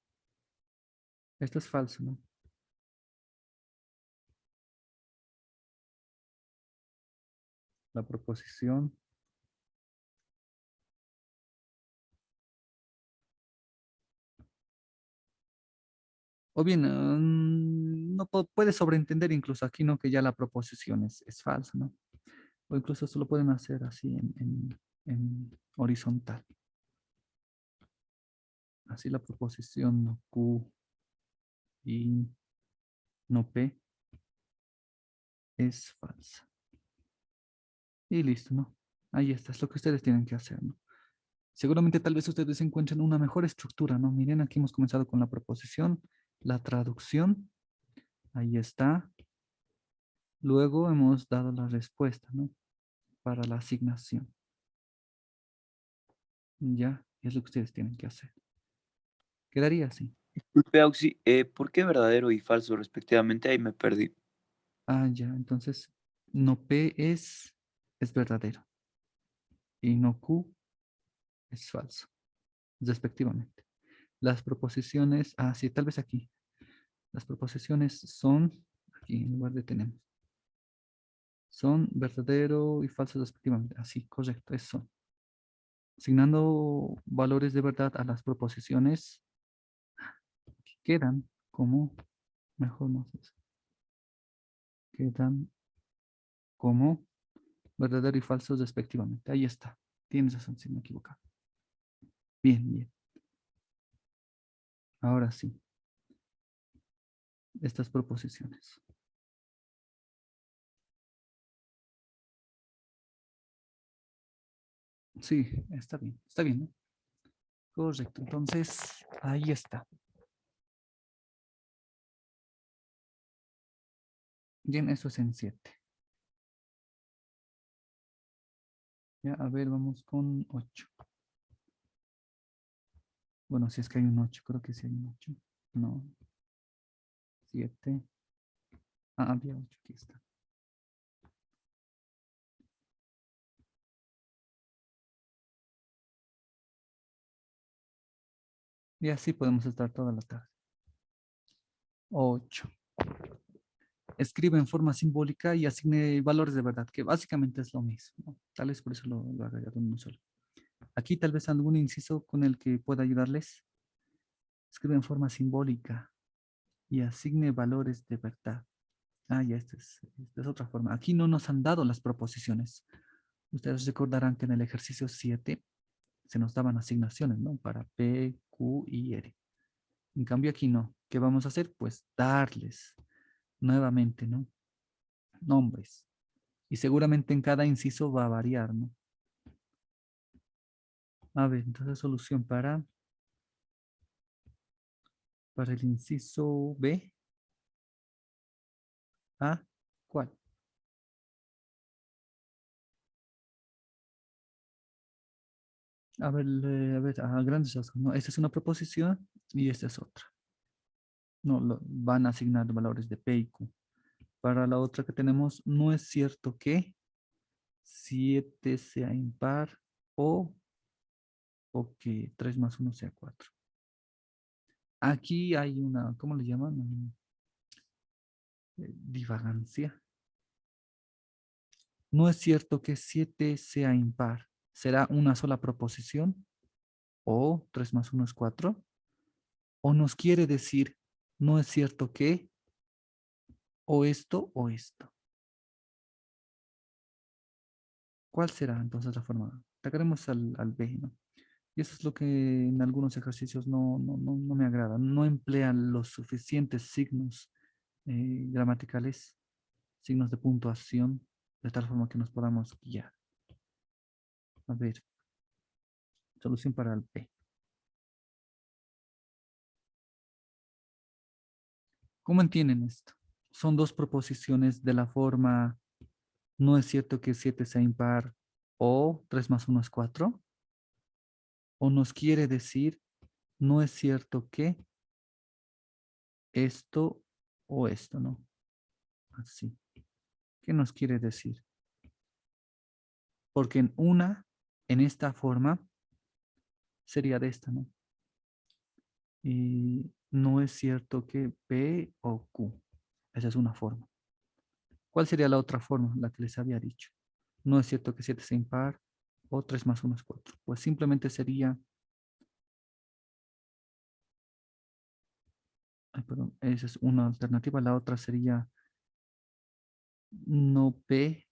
Esto es falso, ¿no? La proposición. O bien, no puede sobreentender incluso aquí, ¿no? Que ya la proposición es falsa, ¿no? O incluso esto lo pueden hacer así en horizontal. Así la proposición no Q y no P es falsa. Y listo, ¿no? Ahí está, es lo que ustedes tienen que hacer, ¿no? Seguramente tal vez ustedes encuentren una mejor estructura, ¿no? Miren, aquí hemos comenzado con la proposición, la traducción, ahí está. Luego hemos dado la respuesta, ¿no? Para la asignación. Ya, es lo que ustedes tienen que hacer. Quedaría así. Disculpe, Auxi, ¿por qué verdadero y falso respectivamente? Ahí me perdí. Ah, ya, entonces no P es verdadero y no Q es falso, respectivamente. Las proposiciones, sí, tal vez aquí. Las proposiciones son, aquí en lugar de tenemos, son verdadero y falso respectivamente. Así, correcto, eso son. Asignando valores de verdad a las proposiciones que quedan como, mejor no sé, quedan como verdadero y falso respectivamente. Ahí está. Tienes razón, si me he equivocado. Bien, bien. Ahora sí, estas proposiciones. Sí, está bien, ¿no? Correcto, entonces ahí está. Bien, eso es en 7. Ya, a ver, vamos con 8. Bueno, si es que hay un 8, creo que sí hay un 8. No, 7. Había 8, aquí está. Y así podemos estar toda la tarde. 8. Escribe en forma simbólica y asigne valores de verdad, que básicamente es lo mismo, ¿no? Tal vez por eso lo haga ya de uno solo. Aquí tal vez algún inciso con el que pueda ayudarles. Escribe en forma simbólica y asigne valores de verdad. Ya, esta es otra forma. Aquí no nos han dado las proposiciones. Ustedes recordarán que en el ejercicio 7 se nos daban asignaciones, ¿no? Para P, Q y R. En cambio aquí no. ¿Qué vamos a hacer? Pues darles nuevamente, ¿no? Nombres. Y seguramente en cada inciso va a variar, ¿no? A ver, entonces solución para el inciso B. ¿Cuál? A grandes rasgos, ¿no? Esta es una proposición y esta es otra. No, van a asignar valores de P y Q. Para la otra que tenemos, no es cierto que 7 sea impar o, o que 3 más 1 sea 4. Aquí hay una, ¿cómo le llaman? Divagancia. No es cierto que 7 sea impar. ¿Será una sola proposición? ¿O 3 más 1 es 4? ¿O nos quiere decir, no es cierto que o esto o esto? ¿Cuál será entonces la forma? Atacaremos al B, ¿no? Y eso es lo que en algunos ejercicios no me agrada. No emplean los suficientes signos gramaticales, signos de puntuación, de tal forma que nos podamos guiar. A ver, solución para el B. ¿Cómo entienden esto? Son dos proposiciones de la forma, no es cierto que 7 sea impar o 3 más 1 es 4. O nos quiere decir, no es cierto que esto o esto, ¿no? Así. ¿Qué nos quiere decir? Porque en esta forma, sería de esta, ¿no? Y no es cierto que P o Q. Esa es una forma. ¿Cuál sería la otra forma, la que les había dicho? No es cierto que 7 sea impar o 3 más 1 es 4. Pues simplemente sería, perdón, esa es una alternativa. La otra sería no P,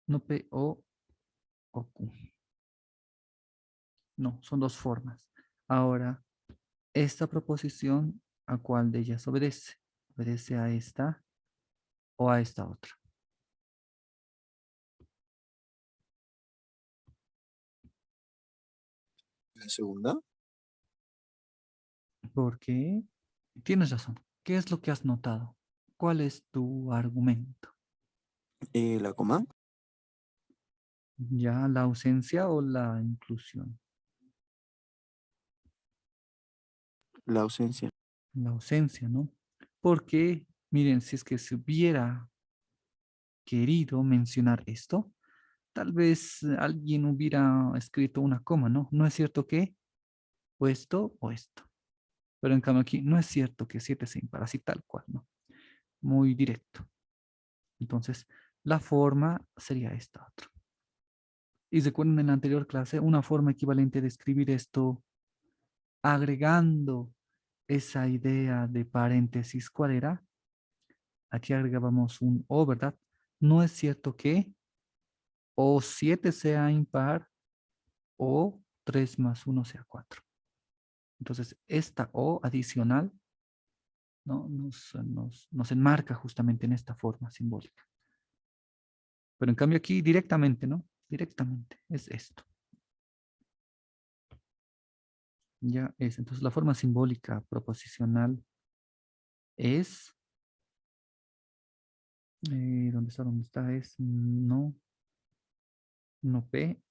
no P o Q. No, son dos formas. Ahora, esta proposición, ¿a cuál de ellas obedece? ¿Obedece a esta o a esta otra? La segunda, Porque tienes razón. ¿Qué es lo que has notado? ¿Cuál es tu argumento? la coma, ¿Ya la ausencia o la inclusión? La ausencia. La ausencia, ¿no? Porque, miren, si es que se hubiera querido mencionar esto, tal vez alguien hubiera escrito una coma, ¿no? No es cierto que o esto o esto. Pero en cambio aquí no es cierto que 7 sea impar, así tal cual, ¿no? Muy directo. Entonces, la forma sería esta otra. Y recuerden en la anterior clase, una forma equivalente de escribir esto agregando esa idea de paréntesis, ¿cuál era? Aquí agregábamos un o, ¿verdad? No es cierto que o 7 sea impar o 3 más 1 sea 4. Entonces, esta o adicional, ¿no? nos enmarca justamente en esta forma simbólica. Pero en cambio aquí directamente, ¿no? Directamente es esto. Ya es. Entonces la forma simbólica proposicional es, ¿dónde está? ¿Dónde está? Es no, no P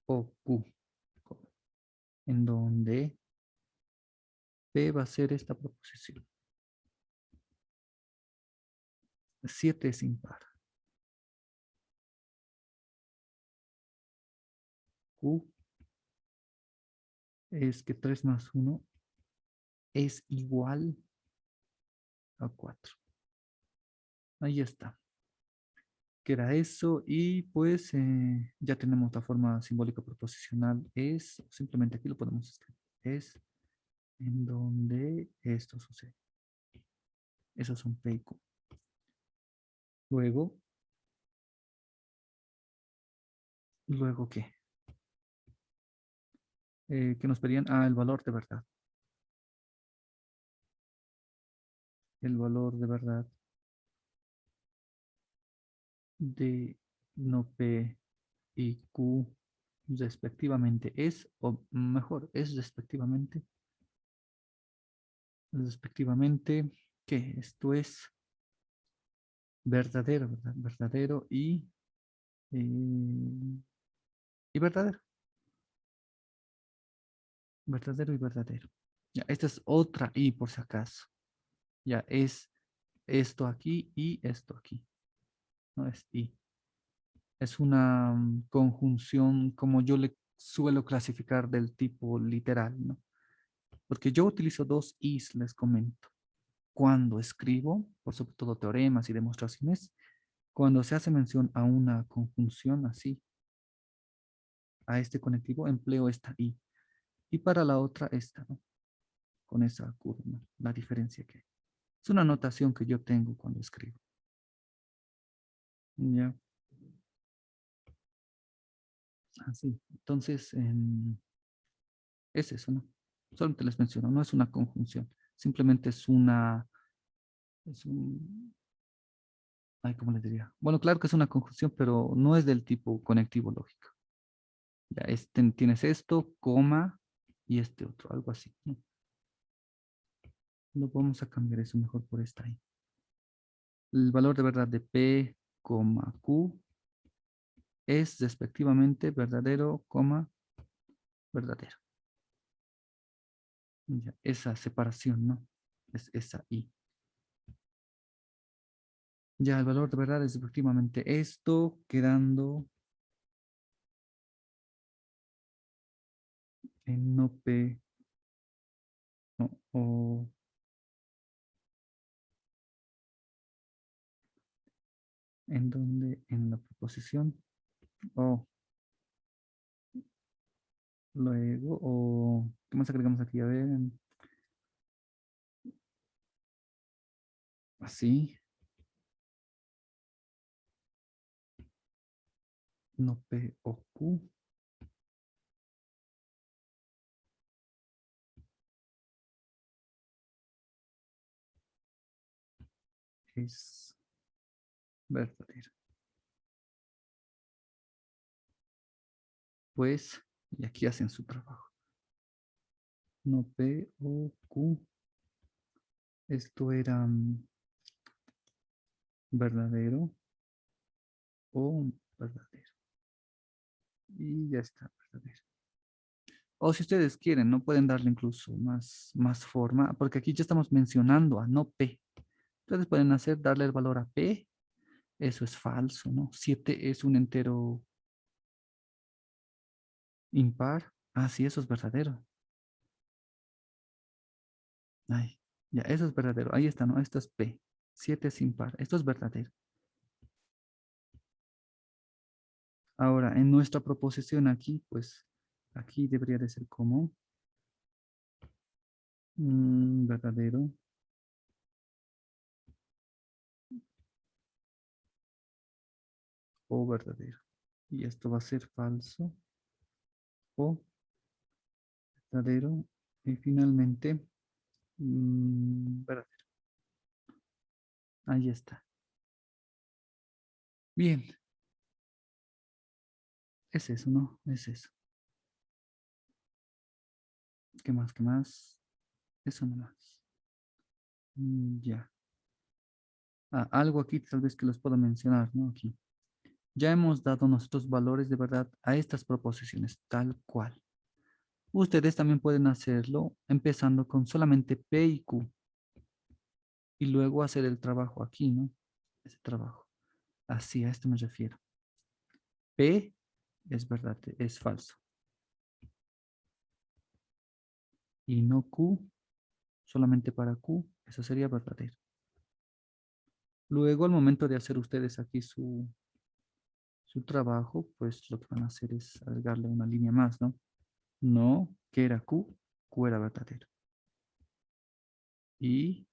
o Q. En donde P va a ser esta proposición. 7 es impar. Q es que 3 más 1 es igual a 4. Ahí está. Queda eso y pues ya tenemos la forma simbólica proposicional. Es, simplemente aquí lo podemos escribir. Es en donde esto sucede. Esos son P y Q. Luego ¿qué? ¿Qué nos pedían? Ah, el valor de verdad. El valor de verdad de no P y Q respectivamente es, o mejor, es respectivamente, ¿qué? Esto es verdadero, ¿verdad? Verdadero y verdadero. Verdadero y verdadero. Ya, esta es otra I por si acaso. Ya es esto aquí y esto aquí. No es I. Es una conjunción como yo le suelo clasificar del tipo literal, ¿no? Porque yo utilizo dos Is, les comento. Cuando escribo, por sobre todo teoremas y demostraciones, cuando se hace mención a una conjunción así, a este conectivo, empleo esta I. Y para la otra, esta, ¿no? Con esa curva, ¿no? La diferencia que hay. Es una anotación que yo tengo cuando escribo. Ya. Así. Entonces, es eso, ¿no? Solamente les menciono, no es una conjunción. Simplemente es es un, ay, ¿cómo les diría? Bueno, claro que es una conjunción, pero no es del tipo conectivo lógico. Ya, tienes esto, coma, y este otro, algo así, ¿no? Lo vamos a cambiar eso mejor por esta ahí. El valor de verdad de P, Q es respectivamente verdadero, verdadero. Ya, esa separación, ¿no? Es esa I. Ya, el valor de verdad es efectivamente esto, quedando en no P, no, o en donde, en la proposición, o luego, o, ¿qué más agregamos aquí? A ver, así, no P o Q, es verdadero. Pues, y aquí hacen su trabajo. No P o Q. Esto era verdadero o verdadero. Y ya está, verdadero. O si ustedes quieren, no pueden darle incluso más forma, porque aquí ya estamos mencionando a no P. Ustedes pueden darle el valor a P. Eso es falso, ¿no? 7 es un entero impar. Ah, sí, eso es verdadero. Ay, ya, eso es verdadero. Ahí está, ¿no? Esto es P. 7 es impar. Esto es verdadero. Ahora, en nuestra proposición aquí, pues, aquí debería de ser como verdadero o verdadero. Y esto va a ser falso o verdadero. Y finalmente, verdadero. Ahí está. Bien. Es eso, ¿no? Es eso. ¿Qué más? ¿Qué más? Eso nomás. Ya. Ah, algo aquí tal vez que les puedo mencionar, ¿no? Aquí. Ya hemos dado nuestros valores de verdad a estas proposiciones, tal cual. Ustedes también pueden hacerlo empezando con solamente P y Q y luego hacer el trabajo aquí, ¿no? Ese trabajo. Así, a esto me refiero. P es verdad, es falso. Y no Q, solamente para Q, eso sería verdadero. Luego, al momento de hacer ustedes aquí su trabajo, pues lo que van a hacer es agregarle una línea más, ¿no? No, que era Q, Q era verdadero. Y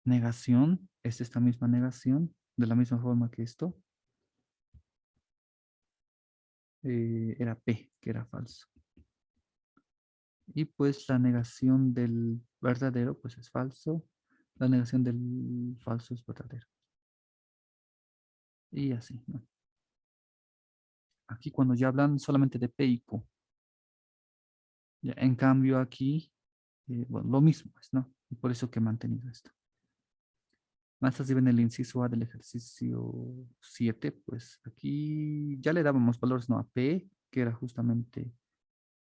negación, es esta misma negación, de la misma forma que esto, era P, que era falso. Y pues la negación del verdadero, pues es falso. La negación del falso es verdadero. Y así, ¿no? Aquí cuando ya hablan solamente de P y Q. Ya, en cambio aquí, bueno, lo mismo es, ¿no? Y por eso que he mantenido esto. Más así en el inciso A del ejercicio 7, pues aquí ya le dábamos valores, ¿no? A P, que era justamente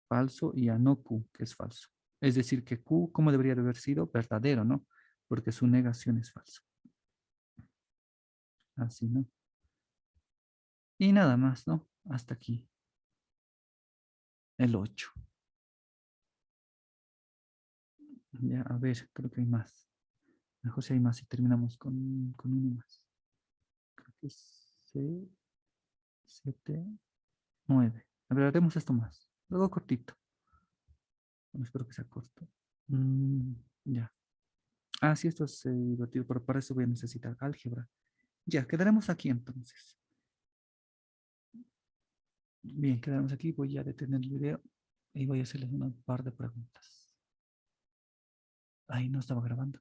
falso, y a no Q, que es falso. Es decir, que Q, ¿cómo debería de haber sido? Verdadero, ¿no? Porque su negación es falsa. Así, ¿no? Y nada más, ¿no? Hasta aquí. El 8. Ya, a ver, creo que hay más. Mejor si hay más y terminamos con uno más. Creo que es 6, 7, 9. A ver, haremos esto más. Luego cortito. Bueno, espero que sea corto. Ya. Ah, sí, esto es divertido, pero para eso voy a necesitar álgebra. Ya, quedaremos aquí entonces. Bien, quedaremos aquí. Voy a detener el video y voy a hacerles un par de preguntas. Ahí no estaba grabando.